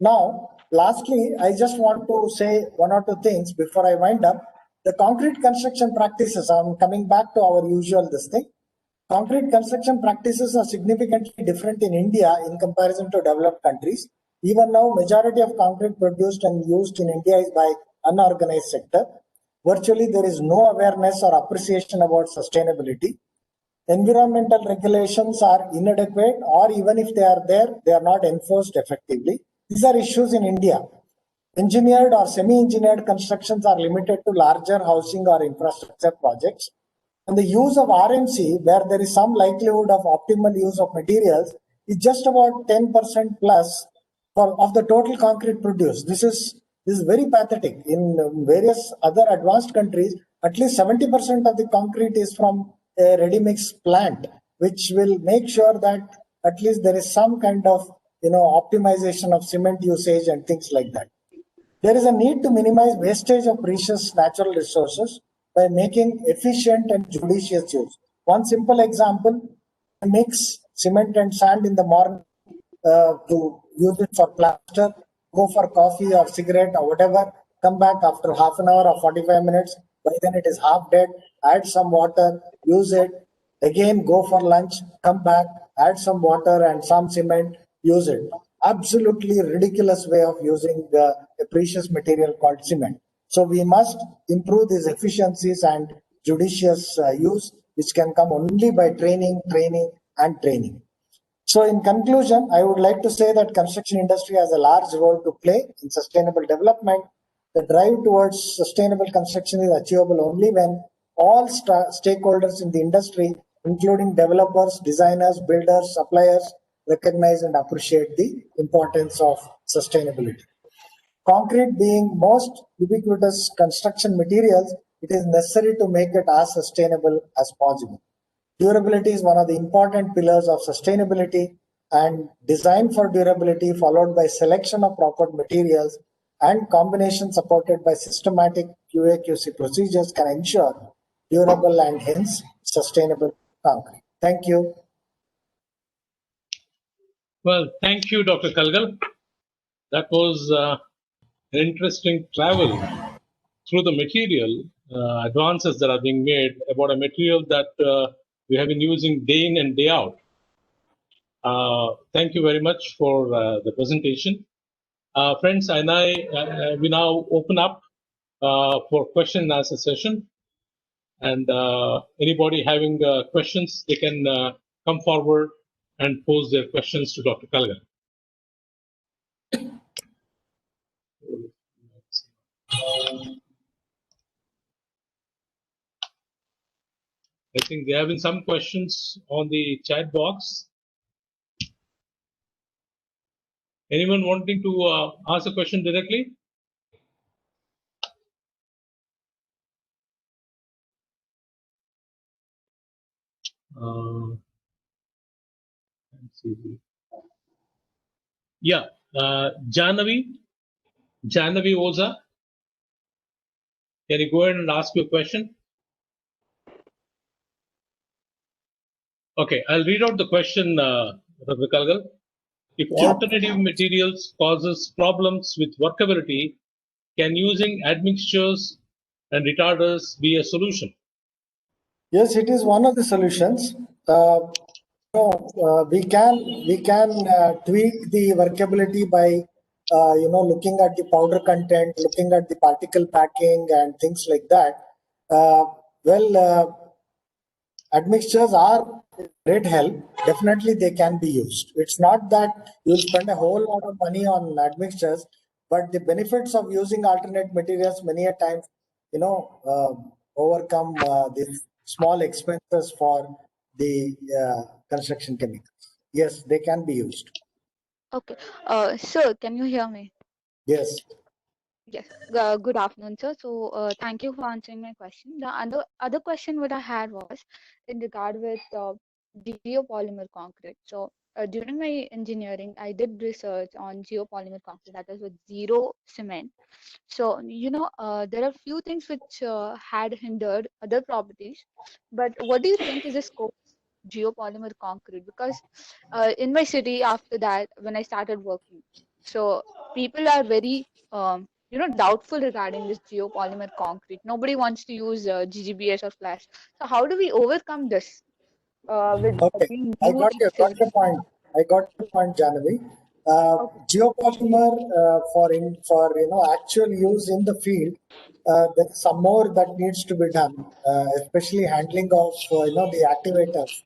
now, lastly, I just want to say one or two things before I wind up. The concrete construction practices, I'm coming back to our usual this thing. Concrete construction practices are significantly different in India in comparison to developed countries. Even now, majority of concrete produced and used in India is by unorganized sector. Virtually, there is no awareness or appreciation about sustainability. Environmental regulations are inadequate, or even if they are there, they are not enforced effectively. These are issues in India. Engineered or semi-engineered constructions are limited to larger housing or infrastructure projects. And the use of RMC, where there is some likelihood of optimal use of materials, is just about 10% plus of the total concrete produced. This is very pathetic. In various other advanced countries, at least 70% of the concrete is from a ready-mix plant, which will make sure that at least there is some kind of optimization of cement usage and things like that. There is a need to minimize wastage of precious natural resources by making efficient and judicious use. One simple example: mix cement and sand in the morning to use it for plaster, go for coffee or cigarette or whatever, come back after half an hour or 45 minutes, by then it is half dead, add some water, use it, again go for lunch, come back, add some water and some cement, use it. Absolutely ridiculous way of using a precious material called cement. So we must improve these efficiencies and judicious use, which can come only by training. So in conclusion, I would like to say that construction industry has a large role to play in sustainable development. The drive towards sustainable construction is achievable only when all stakeholders in the industry, including developers, designers, builders, suppliers, recognize and appreciate the importance of sustainability. Concrete being most ubiquitous construction materials, it is necessary to make it as sustainable as possible. Durability is one of the important pillars of sustainability, and design for durability followed by selection of proper materials and combination supported by systematic QA/QC procedures can ensure durable and hence sustainable concrete. Thank you. Well, thank you, Dr. Kalgal. That was an interesting travel through the material advances that are being made about a material that we have been using day in and day out. Thank you very much for the presentation. Friends, we now open up for question and answer session. And anybody having questions, they can come forward and pose their questions to Dr. Kalgal. I think there have been some questions on the chat box. Anyone wanting to ask a question directly? Let's see. Yeah, Janavi Oza, can you go ahead and ask your question? Okay, I'll read out the question, Dr. Kalgal. If alternative materials causes problems with workability, can using admixtures and retarders be a solution? Yes, it is one of the solutions. We can tweak the workability by looking at the powder content, looking at the particle packing and things like that. Admixtures are great help. Definitely they can be used. It's not that you'll spend a whole lot of money on admixtures, but the benefits of using alternate materials many a times, overcome the small expenses for the construction chemicals. Yes, they can be used. Okay. Sir, can you hear me? Yes. Yes. Good afternoon, sir. So thank you for answering my question. The other question what I had was in regard with geopolymer concrete. So during my engineering, I did research on geopolymer concrete, that is with zero cement. So there are few things which had hindered other properties. But what do you think is the scope of geopolymer concrete? Because in my city, after that, when I started working, so people are very doubtful regarding this geopolymer concrete. Nobody wants to use GGBS or flash. So how do we overcome this with Okay, being I got used cement? your point. I got your point, Janavi. Geopolymer for actual use in the field, there's some more that needs to be done, especially handling of the activators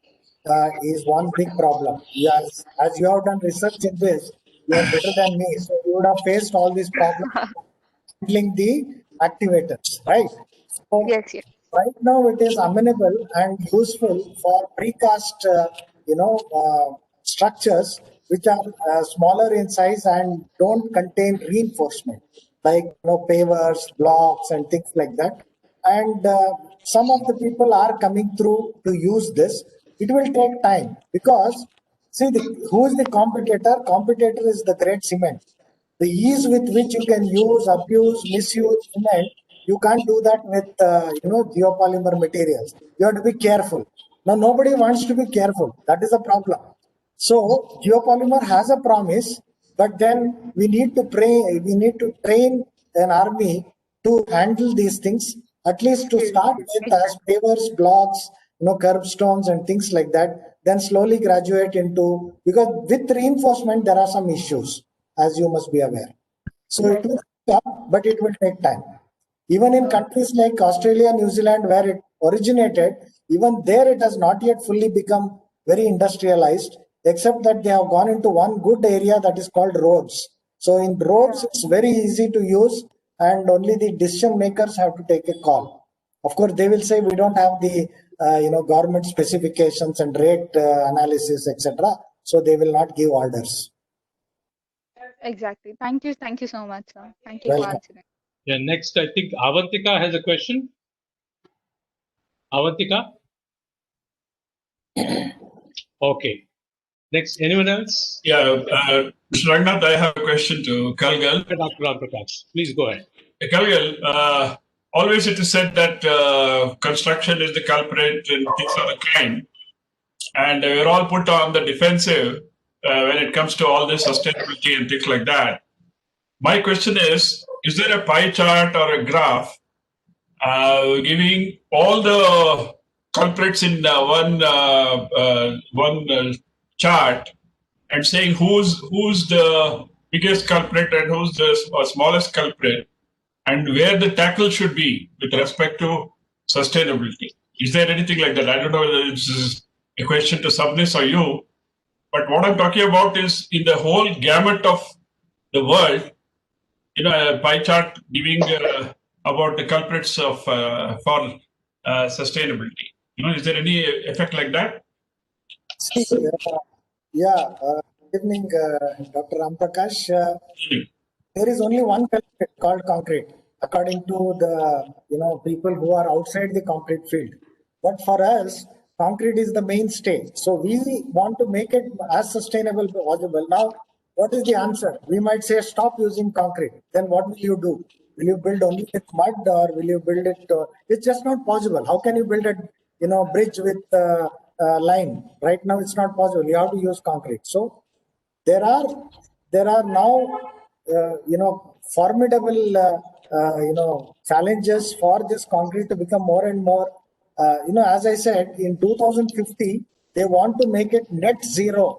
is one big problem. Yes, as you have done research in this, you are better than me, so you would have faced all these problems handling the activators, right? So Yes, yes. right now it is amenable and useful for precast, structures which are smaller in size and don't contain reinforcement, like pavers, blocks, and things like that. And some of the people are coming through to use this. It will take time because see who is the competitor? Competitor is the great cement. The ease with which you can use, abuse, misuse cement, you can't do that with geopolymer materials. You have to be careful. Now nobody wants to be careful. That is a problem. So geopolymer has a promise, but then we need to pray. We need to train an army to handle these things. At least to start with, as pavers, blocks, curbstones, and things like that. Then slowly graduate into, because with reinforcement there are some issues, as you must be aware. So it will come, but it will take time. Even in countries like Australia, New Zealand, where it originated, even there it has not yet fully become very industrialized, except that they have gone into one good area that is called roads. So in roads, it's very easy to use, and only the decision makers have to take a call. Of course, they will say we don't have the government specifications and rate analysis, etc. So they will not give orders. Exactly. Thank you. Thank you so much, sir. Thank you for answering. Yeah, next, I think Avantika has a question. Avantika? Okay. Next, anyone else? Yeah, Mr. Raghunath, I have a question to Kalgal. Dr. Prakash, please go ahead. Kalgal, always it is said that construction is the culprit and things of the kind. And we're all put on the defensive when it comes to all this sustainability and things like that. My question is there a pie chart or a graph giving all the culprits in one chart and saying who's the biggest culprit and who's the smallest culprit, and where the tackle should be with respect to sustainability. Is there anything like that? I don't know whether this is a question to Sabnis or you, but what I'm talking about is in the whole gamut of the world, a pie chart giving about the culprits of for sustainability. Is there any effect like that? See, good evening, Dr. Ramprakash. There is only one culprit called concrete, according to the people who are outside the concrete field. But for us, concrete is the mainstay. So we want to make it as sustainable as possible. Now, what is the answer? We might say stop using concrete. Then what will you do? Will you build only with mud, or will you build it? It's just not possible. How can you build a bridge with lime? Right now, it's not possible. You have to use concrete. So there are now formidable challenges for this concrete to become more and more. As I said, in 2050 they want to make it net zero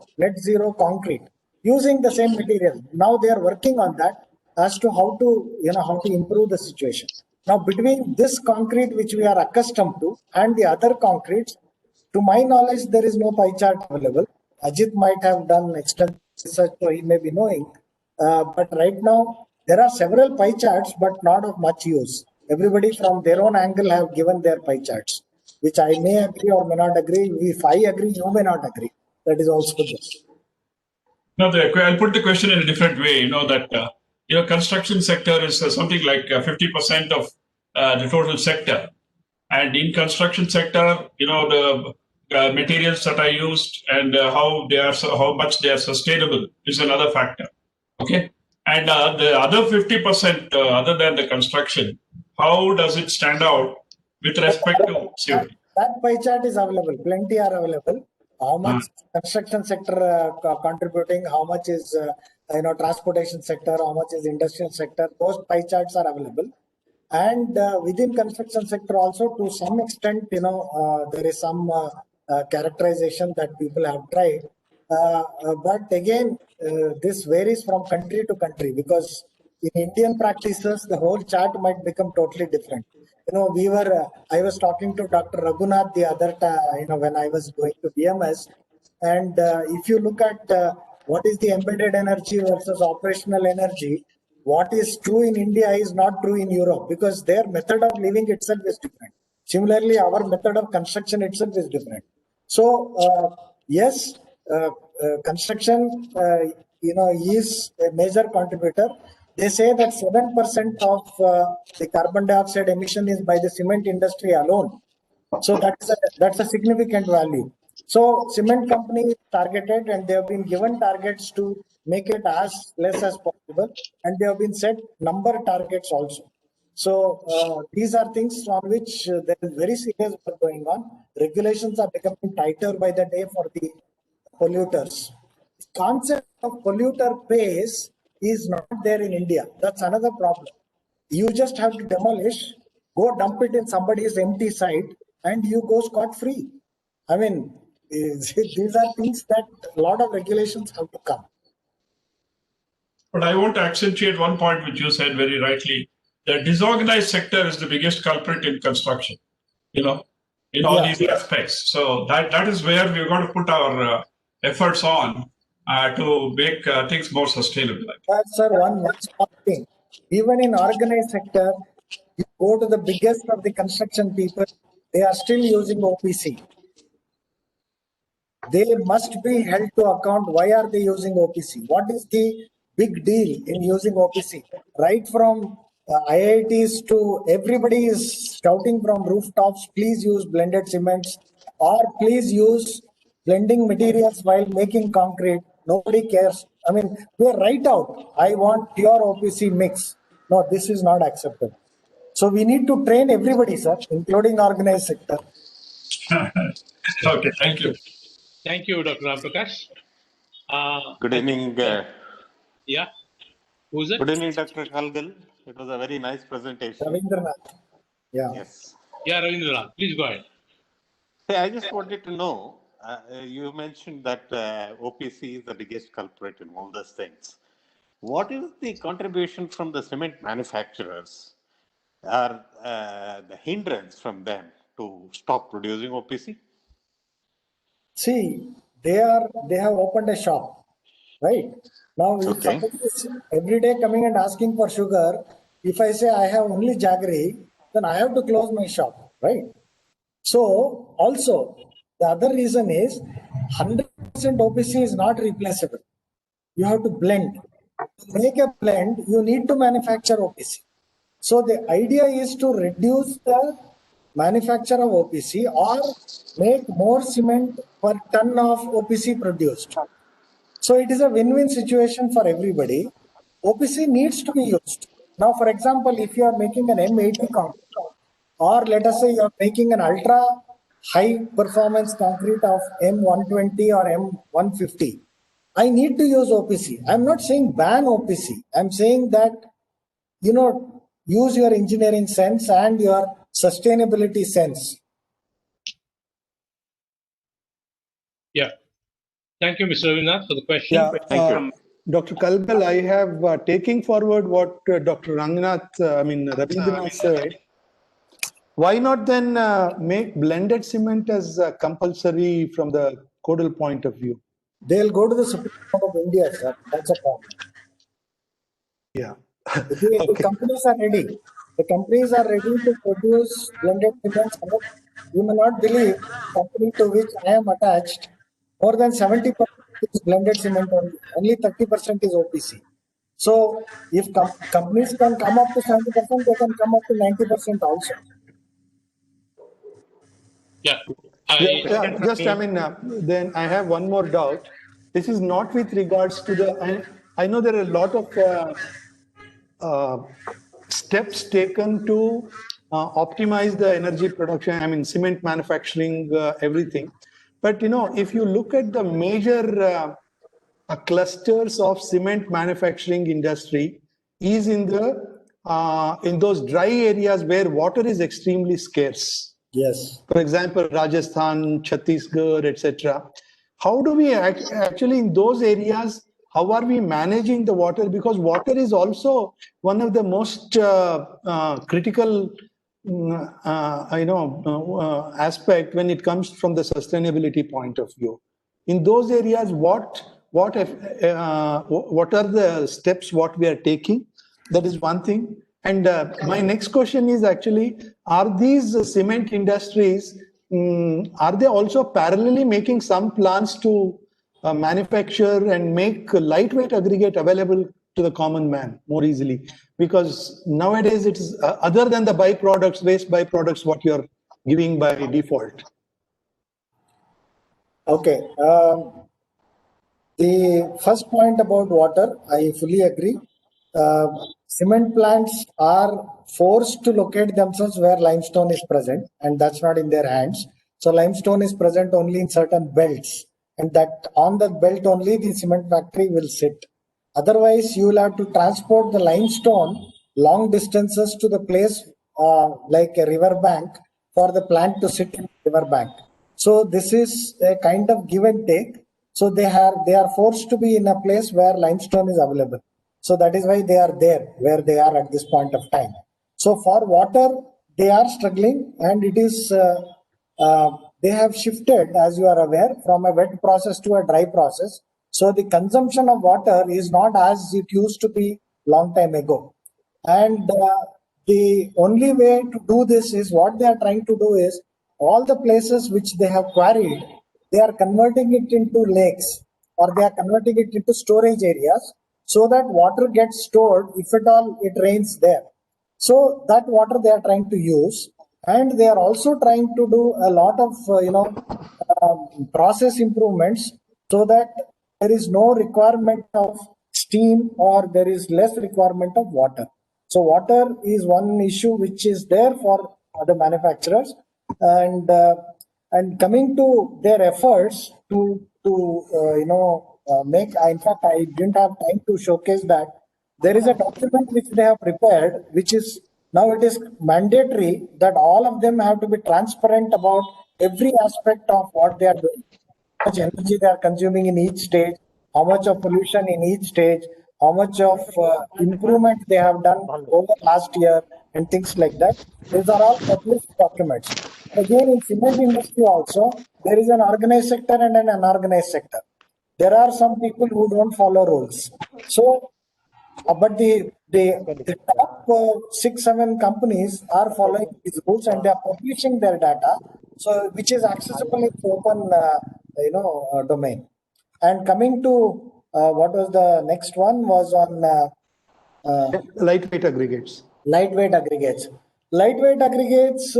concrete using the same material. Now they are working on that as to how to improve the situation. Now between this concrete which we are accustomed to and the other concretes, to my knowledge, there is no pie chart available. Ajit might have done extensive research, so he may be knowing. But right now, there are several pie charts, but not of much use. Everybody from their own angle have given their pie charts, which I may agree or may not agree. If I agree, you may not agree. That is also there. No, I'll put the question in a different way. Construction sector is something like 50% of the total sector. And in construction sector, the materials that are used and how much they are sustainable is another factor. Okay, and the other 50%, other than the construction, how does it stand out with respect to safety? That pie chart is available. Plenty are available. How much construction sector contributing? How much is transportation sector? How much is industrial sector? Those pie charts are available. And within construction sector also, to some extent, there is some characterization that people have tried. But again, this varies from country to country, because in Indian practices, the whole chart might become totally different. I was talking to Dr. Raghunath the other time, when I was going to BMS, and if you look at what is the embedded energy versus operational energy, what is true in India is not true in Europe, because their method of living itself is different. Similarly, our method of construction itself is different. So yes, construction is a major contributor. They say that 7% of the carbon dioxide emission is by the cement industry alone. So that's a significant value. So cement company is targeted, and they have been given targets to make it as less as possible, and they have been set number targets also. So these are things on which there is very serious work going on. Regulations are becoming tighter by the day for the polluters. The concept of polluter pays is not there in India. That's another problem. You just have to demolish, go dump it in somebody's empty site, and you go scot-free. I mean, these are things that a lot of regulations have to come. But I want to accentuate one point which you said very rightly. The disorganized sector is the biggest culprit in construction, in all these aspects. So that is where we're going to put our efforts on to make things more sustainable. Sir, one small thing. Even in organized sector, you go to the biggest of the construction people, they are still using OPC. They must be held to account. Why are they using OPC? What is the big deal in using OPC? Right from IITs to everybody is shouting from rooftops, please use blended cements, or please use blending materials while making concrete. Nobody cares. I mean, we're right out. I want pure OPC mix. No, this is not acceptable. So we need to train everybody, sir, including organized sector. Okay, thank you. Thank you, Dr. Ramprakash. Good evening. Yeah. Who's it? Good evening, Dr. Kalgal. It was a very nice presentation. Ravindranath. Yeah. Yes. Yeah, Ravindranath. Please go ahead. Hey, I just wanted to know, you mentioned that OPC is the biggest culprit in all these things. What is the contribution from the cement manufacturers are the hindrance from them to stop producing OPC? See, they have opened a shop, right? Now, if Okay. somebody is every day coming and asking for sugar, if I say I have only jaggery, then I have to close my shop, right? So also the other reason is 100% OPC is not replaceable. You have to blend. To make a blend, you need to manufacture OPC. So the idea is to reduce the manufacture of OPC or make more cement per ton of OPC produced. So it is a win-win situation for everybody. OPC needs to be used. Now, for example, if you are making an M80 concrete, or let us say you are making an ultra high performance concrete of M120 or M150, I need to use OPC. I'm not saying ban OPC. I'm saying that, use your engineering sense and your sustainability sense. Yeah. Thank you, Mr. Ravinath, for the question. Yeah, Thank you. Dr. Kalgal, I have taking forward what Dr. Rabindranath said. Why not then make blended cement as compulsory from the codal point of view? They'll go to the Supreme Court of India, sir. That's a problem. Yeah. The companies are ready. The companies are ready to produce blended cements. You may not believe, company to which I am attached, more than 70% is blended cement only 30% is OPC. So if companies can come up to 70%, they can come up to 90% also. Yeah. Then I have one more doubt. This is not with regards to the, I know there are a lot of steps taken to optimize the energy production, cement manufacturing, everything. But, if you look at the major clusters of cement manufacturing industry is in those dry areas where water is extremely scarce. Yes. For example, Rajasthan, Chhattisgarh, etc. How do we actually in those areas, how are we managing the water? Because water is also one of the most critical aspect when it comes from the sustainability point of view. In those areas, what are the steps what we are taking? That is one thing. And my next question is actually, are these cement industries, are they also parallelly making some plans to manufacture and make lightweight aggregate available to the common man more easily? Because nowadays it is other than the byproducts, waste byproducts, what you're giving by default. Okay. The first point about water, I fully agree. Cement plants are forced to locate themselves where limestone is present, and that's not in their hands. So limestone is present only in certain belts, and that on that belt only the cement factory will sit. Otherwise, you will have to transport the limestone long distances to the place like a river bank for the plant to sit in the river bank. So this is a kind of give and take. So they are forced to be in a place where limestone is available. So that is why they are there where they are at this point of time. So for water, they are struggling, and it is they have shifted, as you are aware, from a wet process to a dry process. So the consumption of water is not as it used to be long time ago. And the only way to do this is what they are trying to do is all the places which they have quarried, they are converting it into lakes, or they are converting it into storage areas so that water gets stored if at all it rains there. So that water they are trying to use, and they are also trying to do a lot of process improvements so that there is no requirement of steam or there is less requirement of water. So water is one issue which is there for the manufacturers, and coming to their efforts to make. In fact, I didn't have time to showcase that. There is a document which they have prepared, which is now it is mandatory that all of them have to be transparent about every aspect of what they are doing, how much energy they are consuming in each stage, how much of pollution in each stage, how much of improvement they have done over last year and things like that. These are all published documents. Again, in cement industry also, there is an organized sector and an unorganized sector. There are some people who don't follow rules. So, but the top 6-7 companies are following these rules and they are publishing their data, so which is accessible in open, domain. And coming to what was the next one was on Lightweight aggregates. lightweight aggregates. Lightweight aggregates,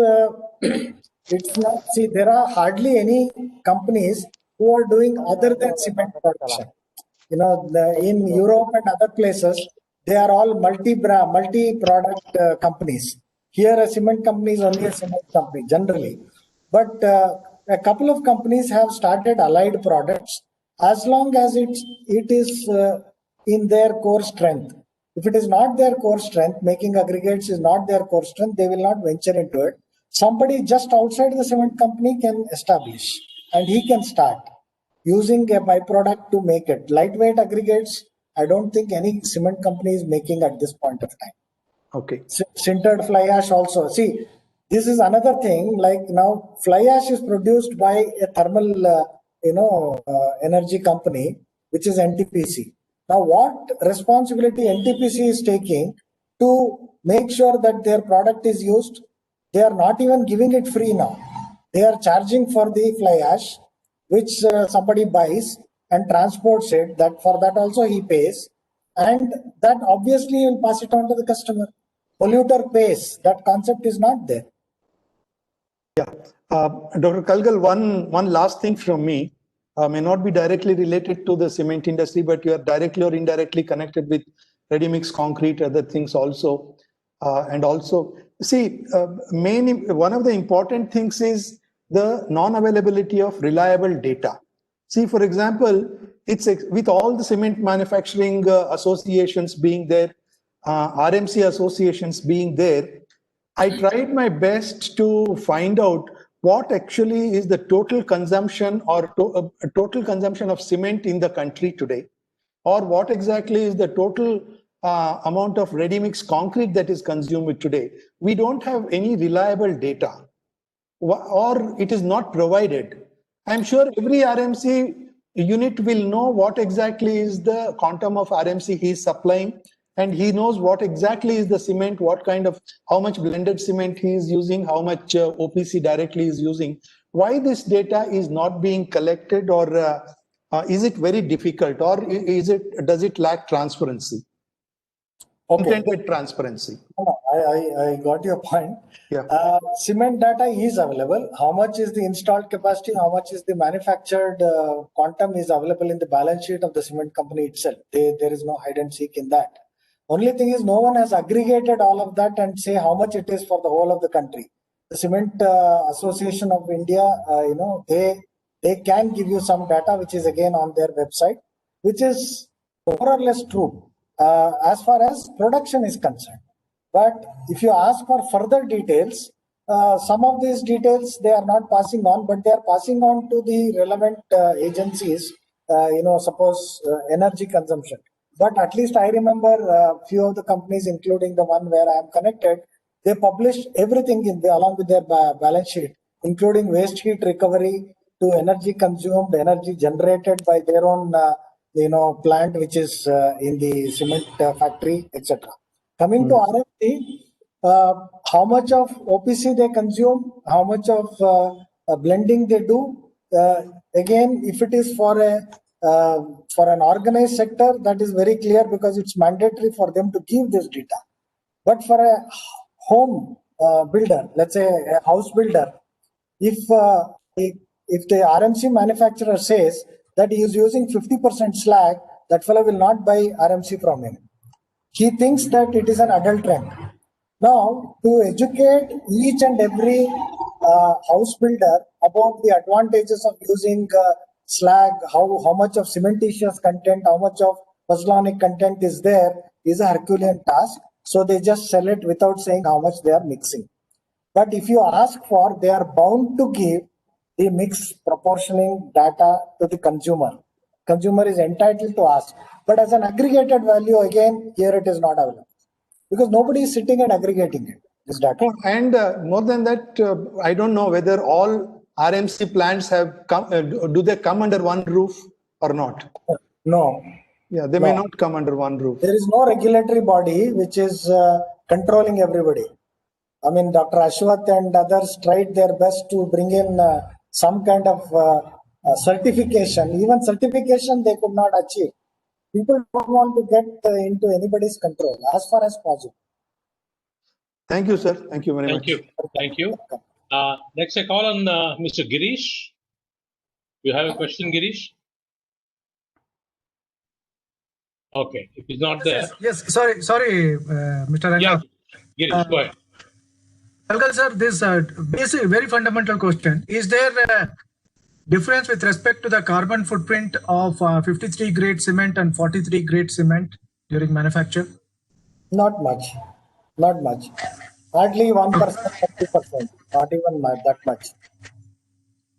it's not, see, there are hardly any companies who are doing other than cement production. You know, in Europe and other places, they are all multi-product companies. Here, a cement company is only a cement company generally. But a couple of companies have started allied products as long as it is in their core strength. If it is not their core strength, making aggregates is not their core strength, they will not venture into it. Somebody just outside the cement company can establish and he can start using a byproduct to make it. Lightweight aggregates, I don't think any cement company is making at this point of time. Okay. Sintered fly ash also. See, this is another thing, like now fly ash is produced by a thermal, energy company, which is NTPC. Now, what responsibility NTPC is taking to make sure that their product is used? They are not even giving it free now. They are charging for the fly ash, which somebody buys and transports it. That for that also he pays, and that obviously will pass it on to the customer. Polluter pays. That concept is not there. Yeah. Dr. Kalgal, one last thing from me. May not be directly related to the cement industry, but you are directly or indirectly connected with ready-mix concrete, other things also. And also, see, one of the important things is the non-availability of reliable data. See, for example, it's with all the cement manufacturing associations being there, RMC associations being there, I tried my best to find out what actually is the total consumption or total consumption of cement in the country today, or what exactly is the total amount of ready-mix concrete that is consumed today. We don't have any reliable data, or it is not provided. I'm sure every RMC unit will know what exactly is the quantum of RMC he is supplying, and he knows what exactly is the cement, what kind of, how much blended cement he is using, how much OPC directly is using. Why this data is not being collected, or is it very difficult, or does it lack transparency? Okay. Intended transparency. I got your point. Yeah. Cement data is available. How much is the installed capacity? How much is the manufactured quantum is available in the balance sheet of the cement company itself. There is no hide and seek in that. Only thing is, no one has aggregated all of that and say how much it is for the whole of the country. The Cement Association of India, they can give you some data, which is again on their website, which is more or less true as far as production is concerned. But if you ask for further details, some of these details they are not passing on, but they are passing on to the relevant agencies. Suppose energy consumption. But at least I remember a few of the companies, including the one where I am connected, they publish everything along with their balance sheet, including waste heat recovery to energy consumed, energy generated by their own, plant, which is in the cement factory, etc. Coming to RMC, how much of OPC they consume, how much of blending they do. Again, if it is for an organized sector, that is very clear because it's mandatory for them to give this data. But for a home builder, let's say a house builder, if the RMC manufacturer says that he is using 50% slag, that fellow will not buy RMC from him. He thinks that it is an adulterant. Now, to educate each and every house builder about the advantages of using slag, how much of cementitious content, how much of pozzolanic content is there, is a Herculean task. So they just sell it without saying how much they are mixing. But if you ask for, they are bound to give the mix proportioning data to the consumer. consumer is entitled to ask. But as an aggregated value, again, here it is not available because nobody is sitting and aggregating it. This data. Oh, and more than that, I don't know whether all RMC plants have come. Do they come under one roof or not? No. Yeah, they may not come under one roof. There is no regulatory body which is controlling everybody. I mean, Dr. Ashwath and others tried their best to bring in some kind of certification. Even certification they could not achieve. People don't want to get into anybody's control as far as possible. Thank you, sir. Thank you very much. Thank you. Next, I call on Mr. Girish. You have a question, Girish? Okay, if he's not there. Yes, sorry, Mr. Ranga. Yeah, Girish, go ahead. Kalgal sir, this basic, very fundamental question. Is there a difference with respect to the carbon footprint of 53 grade cement and 43 grade cement during manufacture? Not much. Not much. Hardly 1%, 30%. Not even that much.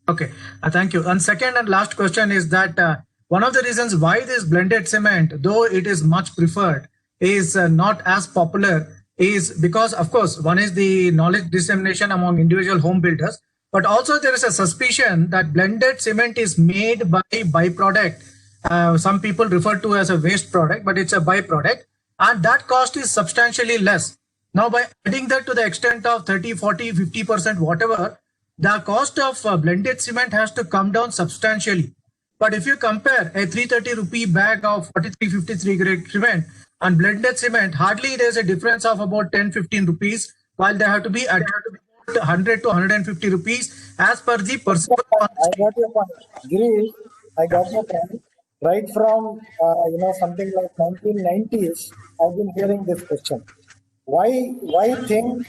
Okay, thank you. And second and last question is that one of the reasons why this blended cement, though it is much preferred, is not as popular is because, of course, one is the knowledge dissemination among individual home builders, but also there is a suspicion that blended cement is made by byproduct. Some people refer to as a waste product, but it's a byproduct, and that cost is substantially less. Now, by adding that to the extent of 30, 40, 50%, whatever, the cost of blended cement has to come down substantially. But if you compare a 330 rupee bag of 43, 53 grade cement and blended cement, hardly there's a difference of about 10, 15 rupees, while they have to be at 100 to 150 rupees as per the person. I got your point. Girish, I got your point. Right from, something like 1990s, I've been hearing this question. Why think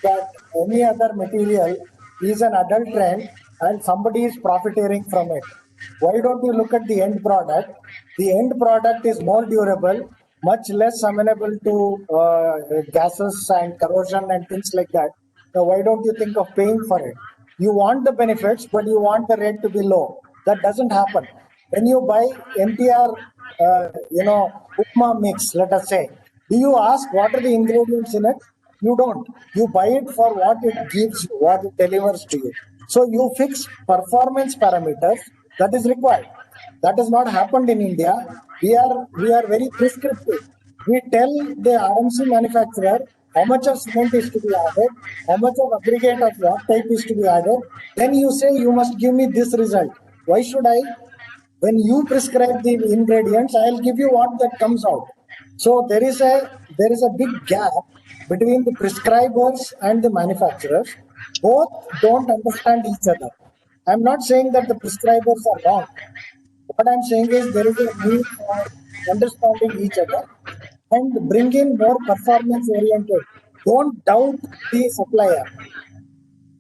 that any other material is an adulterant and somebody is profiteering from it? Why don't you look at the end product? The end product is more durable, much less amenable to gases and corrosion and things like that. So why don't you think of paying for it? You want the benefits, but you want the rate to be low. That doesn't happen. When you buy MTR, Upma mix, let us say, do you ask what are the ingredients in it? You don't. You buy it for what it gives you, what it delivers to you. So you fix performance parameters that is required. That has not happened in India. We are very prescriptive. We tell the RMC manufacturer how much of cement is to be added, how much of aggregate of what type is to be added. Then you say you must give me this result. Why should I? When you prescribe the ingredients, I'll give you what that comes out. So there is a big gap between the prescribers and the manufacturers. Both don't understand each other. I'm not saying that the prescribers are wrong. What I'm saying is there is a need for understanding each other and bring in more performance oriented. Don't doubt the supplier.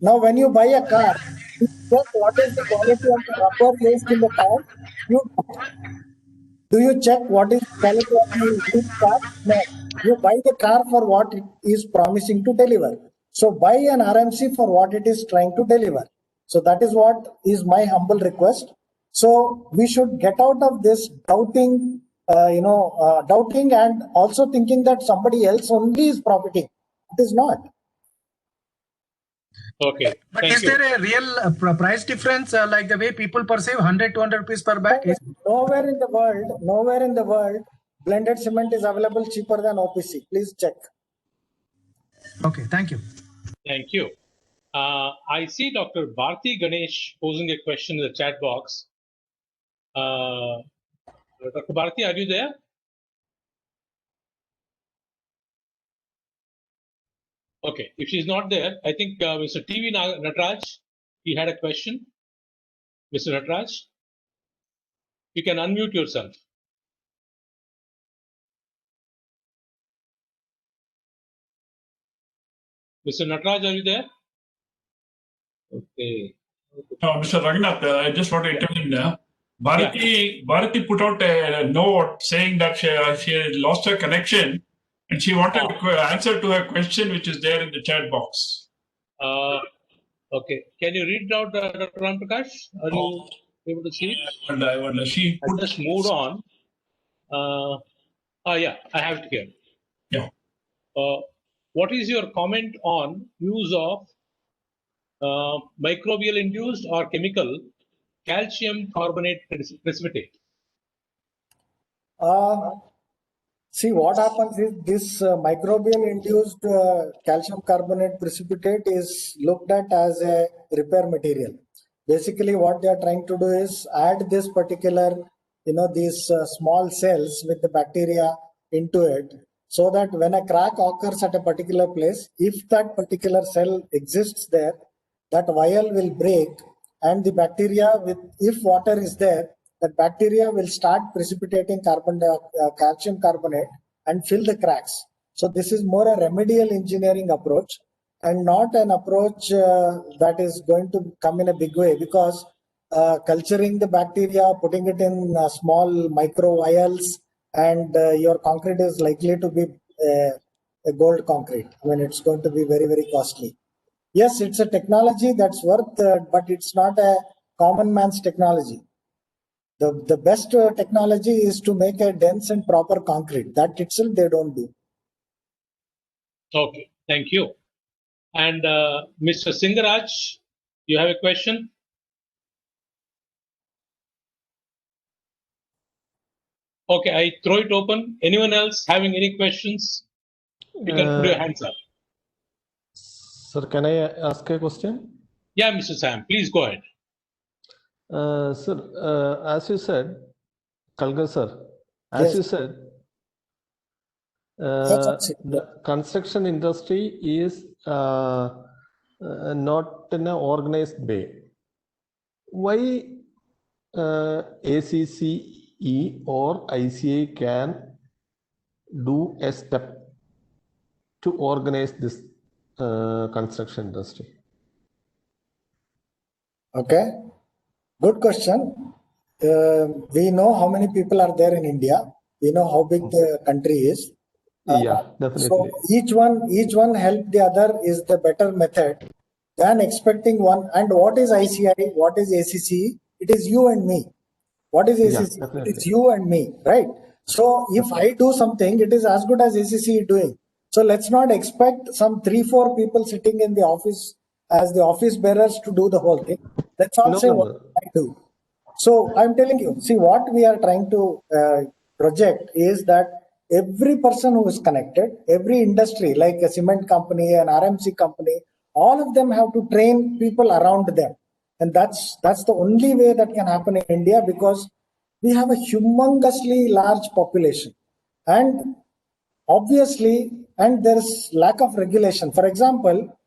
Now, when you buy a car, you check what is the quality of the rubber used in the car. Do you check what is the quality of the car? No. You buy the car for what it is promising to deliver. So buy an RMC for what it is trying to deliver. So that is what is my humble request. So we should get out of this doubting, doubting and also thinking that somebody else only is profiting. It is not. Okay. But is there a real price difference like the way people perceive 100, 200 rupees per bag? Nowhere in the world, blended cement is available cheaper than OPC. Please check. Okay, thank you. Thank you. I see Dr. Bharti Ganesh posing a question in the chat box. Dr. Bharti, are you there? Okay, if she's not there, I think Mr. TV Natraj, he had a question. Mr. Natraj, you can unmute yourself. Mr. Natraj, are you there? Okay. Mr. Raghunath, I just want to intervene there. Bharati put out a note saying that she lost her connection and she wanted an answer to her question, which is there in the chat box. Okay. Can you read it out, Dr. Ram Prakash? able to see it? I wonder. She I put. just moved on. Yeah, I have it here. Yeah. What is your comment on use of microbial induced or chemical calcium carbonate precipitate? See, what happens is this microbial induced calcium carbonate precipitate is looked at as a repair material. Basically, what they are trying to do is add this particular, these small cells with the bacteria into it, so that when a crack occurs at a particular place, if that particular cell exists there, that vial will break, and the bacteria, if water is there, that bacteria will start precipitating calcium carbonate and fill the cracks. So this is more a remedial engineering approach and not an approach that is going to come in a big way, because culturing the bacteria, putting it in small micro vials, and your concrete is likely to be a gold concrete. I mean, it's going to be very, very costly. Yes, it's a technology that's worth, but it's not a common man's technology. The best technology is to make a dense and proper concrete. That itself they don't do. Okay, thank you. And Mr. Singaraj, you have a question? Okay, I throw it open. Anyone else having any questions? You can put your hands up. Sir, can I ask a question? Yeah, Mr. Sam, please go ahead. Sir, as you said, Kalgar sir, as Yes. you said, Yes. the construction industry is not in an organized way. Why ACCE or ICA can do a step to organize this construction industry? Okay, good question. We know how many people are there in India. We know how big the country is. Yeah, definitely. So each one help the other is the better method than expecting one. And what is ICI? What is ACCE? It is you and me. What is ACCE? It definitely. is you and me, right? So if I do something, it is as good as ACCE doing. So let's not expect some 3-4 people sitting in the office as the office bearers to do the whole thing. Let's all say what I do. So I'm telling you, see, what we are trying to project is that every person who is connected, every industry, like a cement company, an RMC company, all of them have to train people around them. And that's the only way that can happen in India, because we have a humongously large population. And obviously, and there's lack of regulation. For example,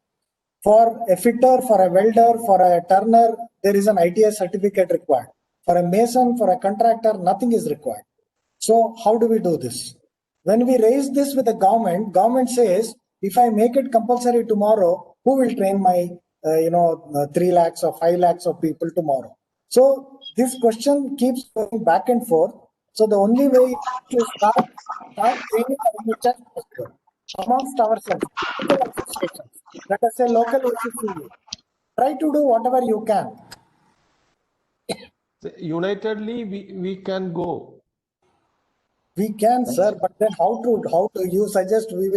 for a fitter, for a welder, for a turner, there is an ITS certificate required. For a mason, for a contractor, nothing is required. So how do we do this? When we raise this with the government says, if I make it compulsory tomorrow, who will train my 3 lakhs or 5 lakhs of people tomorrow? So this question keeps going back and forth. So the only way to start training amongst ourselves, local associations, let us say local ACCE, try to do whatever you can. Unitedly, we can go. We can, sir, but then how to you suggest we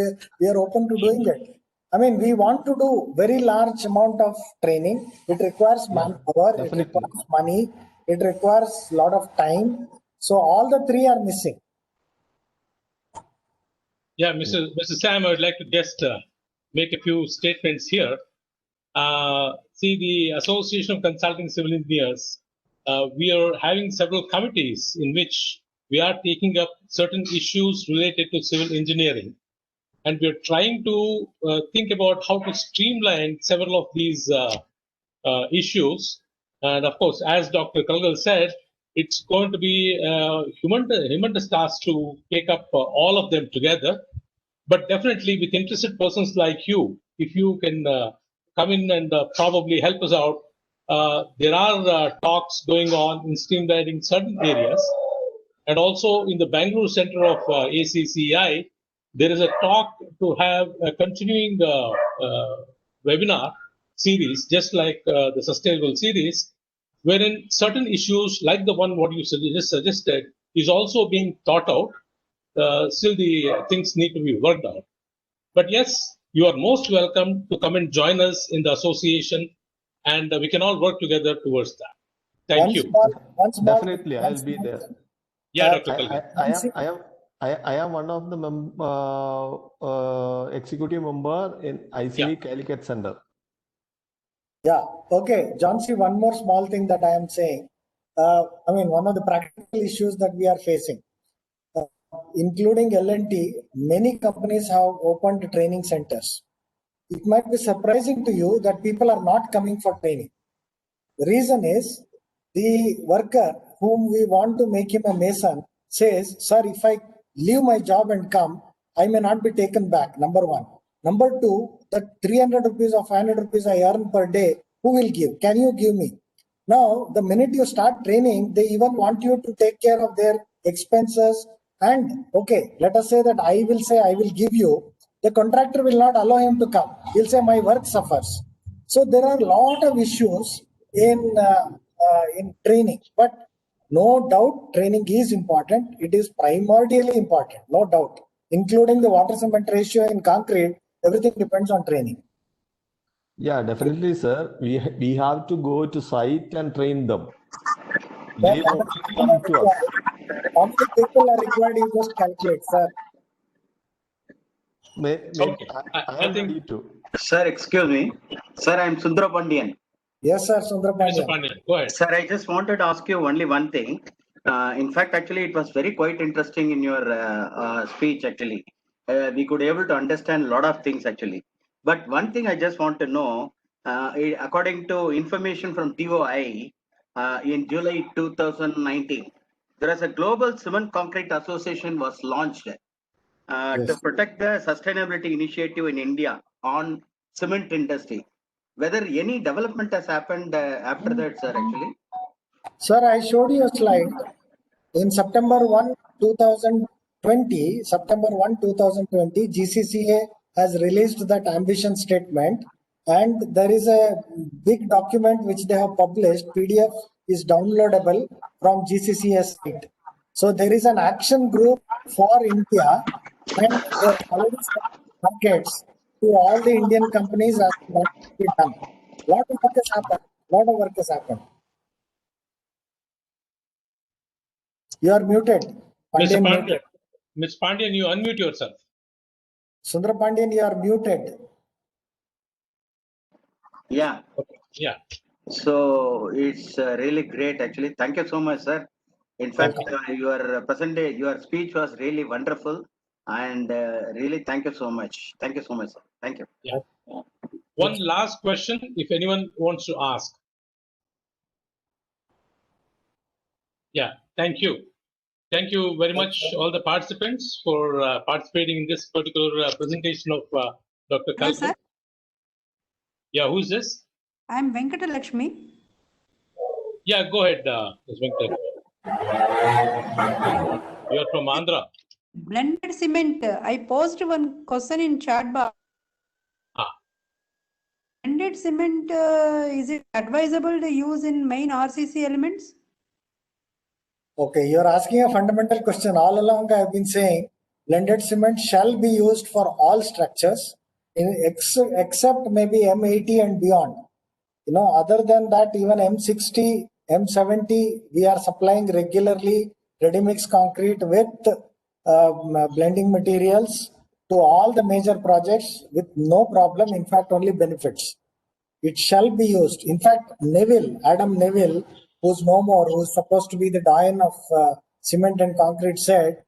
are open to doing it? I mean, we want to do very large amount of training. It requires manpower, it requires money, it requires a lot of time. So all the three are missing. Yeah, Mr. Sam, I would like to just make a few statements here. See, the Association of Consulting Civil Engineers, we are having several committees in which we are taking up certain issues related to civil engineering. And we are trying to think about how to streamline several of these issues. And of course, as Dr. Kalgal said, it's going to be a humongous task to take up all of them together. But definitely with interested persons like you, if you can come in and probably help us out, there are talks going on in streamlining certain areas. And also in the Bangalore Center of ACCI, there is a talk to have a continuing webinar series, just like the Sustainable series, wherein certain issues like the one what you just suggested is also being thought out. Still, the things need to be worked out. But yes, you are most welcome to come and join us in the association, and we can all work together towards that. Thank you. Definitely, I'll be there. Yeah, Dr. Kalgan. I am one of the executive member in ICV Calicut Center. Yeah, okay. John, see, one more small thing that I am saying. One of the practical issues that we are facing, including L&T, many companies have opened training centers. It might be surprising to you that people are not coming for training. The reason is the worker whom we want to make him a mason says, sir, if I leave my job and come, I may not be taken back, number one. Number two, the 300 rupees or 500 rupees I earn per day, who will give? Can you give me? Now, the minute you start training, they even want you to take care of their expenses. And okay, let us say that I will give you. The contractor will not allow him to come. He'll say my work suffers. So there are a lot of issues in training, but no doubt training is important. It is primordially important, no doubt, including the water cement ratio in concrete. Everything depends on training. Yeah, definitely, sir. We have to go to site and train them. How many people are required? You just calculate, sir. I am ready to. Sir, excuse me. Sir, I am Sundra Pandian. Yes, sir, Sundra Pandian. Go ahead. Sir, I just wanted to ask you only one thing. In fact, actually, it was very quite interesting in your speech, actually. We could able to understand a lot of things, actually. But one thing I just want to know, according to information from DOI, in July 2019, there is a Global Cement Concrete Association was launched to protect the sustainability initiative in India on cement industry. Whether any development has happened after that, sir, actually? Sir, I showed you a slide. In September 1, 2020, GCCA has released that ambition statement, and there is a big document which they have published. PDF is downloadable from GCCA site. So there is an action group for India, and they have already started markets to all the Indian companies as what be done. Lot of work has happened. You are muted. Mr. Pandian Pandian, muted. Ms. Pandian, you unmute yourself. Sundra Pandian, you are muted. Yeah. Okay. Yeah. So it's really great, actually. Thank you so much, sir. In fact, your speech was really wonderful, and really thank you so much. Thank you so much, sir. Thank you. Yeah. One last question, if anyone wants to ask. Yeah, thank you. Thank you very much, all the participants, for participating in this particular presentation of Dr. Hello, Kalgan. sir. Yeah, who's this? I'm Venkata Lakshmi. Yeah, go ahead, Ms. Venkata. You're from Andhra. Blended cement. I posed one question in chat bar. Blended cement, is it advisable to use in main RCC elements? Okay, you're asking a fundamental question. All along I have been saying blended cement shall be used for all structures except maybe M80 and beyond. Other than that, even M60, M70, we are supplying regularly ready-mix concrete with blending materials to all the major projects with no problem. In fact, only benefits. It shall be used. In fact, Adam Neville, who's no more, who's supposed to be the doyen of cement and concrete, said,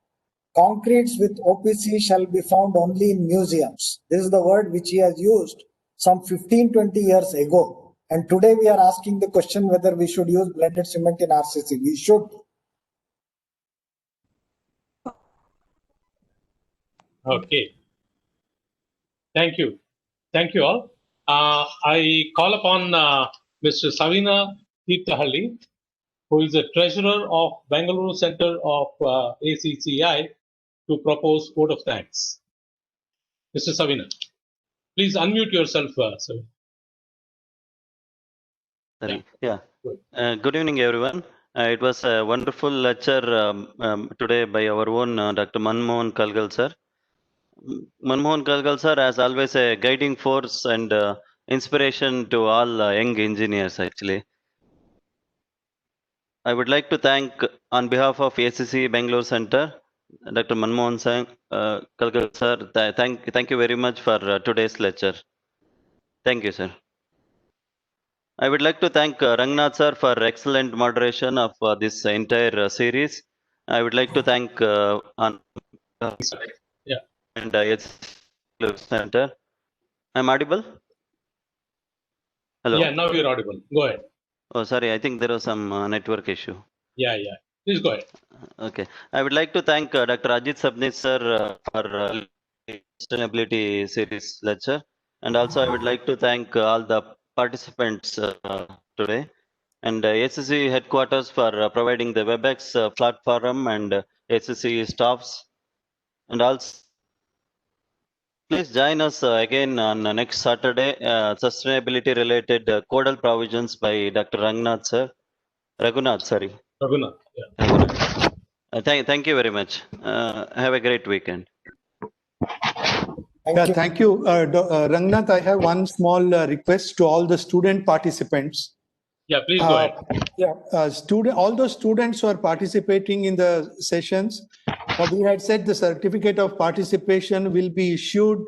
concretes with OPC shall be found only in museums. This is the word which he has used some 15-20 years ago. And today we are asking the question whether we should use blended cement in RCC. We should. Okay. Thank you. Thank you all. I call upon Mr. Savina Tirthahalli, who is the treasurer of Bangalore Center of ACCI, to propose vote of thanks. Mr. Savina, please unmute yourself, sir. Sorry. Yeah. Good evening, everyone. It was a wonderful lecture today by our own Dr. Manmohan Kalgal sir. Manmohan Kalgal sir, as always, a guiding force and inspiration to all young engineers, actually. I would like to thank, on behalf of ACC Bangalore Center, Dr. Manmohan Kalgal sir. Thank you very much for today's lecture. Thank you, sir. I would like to thank Rangnath sir for excellent moderation of this entire series. I would like to thank on Yeah. and it's Center. I'm audible? Hello? Yeah, now you're audible. Go ahead. Oh, sorry. I think there was some network issue. Yeah. Please go ahead. Okay. I would like to thank Dr. Ajit Sabnis sir for sustainability series lecture. And also I would like to thank all the participants today. And ACC headquarters for providing the WebEx platform and ACC staffs. And also, please join us again on next Saturday, sustainability related codal provisions by Dr. Raghunath sir. Raghunath, sorry. Raghunath, yeah. Thank you very much. Have a great weekend. Thank you. Rangnath, I have one small request to all the student participants. Yeah, please go ahead. All those students who are participating in the sessions, we had said the certificate of participation will be issued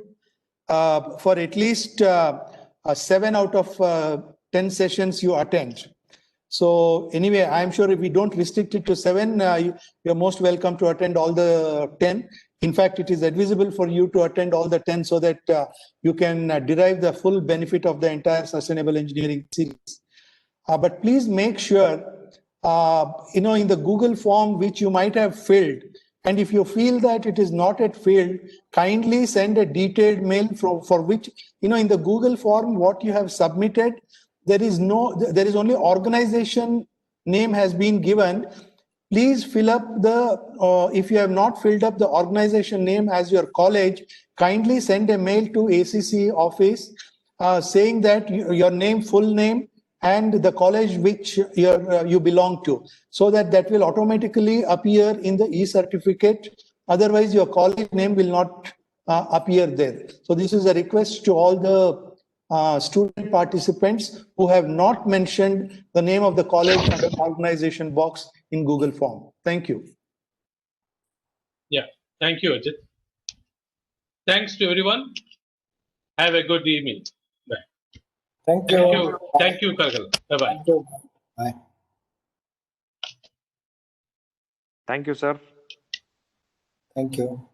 for at least 7 out of 10 sessions you attend. So anyway, I'm sure if we don't restrict it to 7, you're most welcome to attend all the 10. In fact, it is advisable for you to attend all the 10 so that you can derive the full benefit of the entire sustainable engineering series. But please make sure, in the Google form which you might have filled, and if you feel that it is not yet filled, kindly send a detailed mail for which, in the Google form, what you have submitted, there is only organization name has been given. Please fill up if you have not filled up the organization name as your college, kindly send a mail to ACC office saying that your name, full name, and the college which you belong to, so that will automatically appear in the e-certificate. Otherwise, your college name will not appear there. So this is a request to all the student participants who have not mentioned the name of the college and the organization box in Google form. Thank you. Yeah, thank you, Ajit. Thanks to everyone. Have a good evening. Bye. Thank you. Thank you, Kalgal. Bye-bye. Bye. Thank you, sir. Thank you.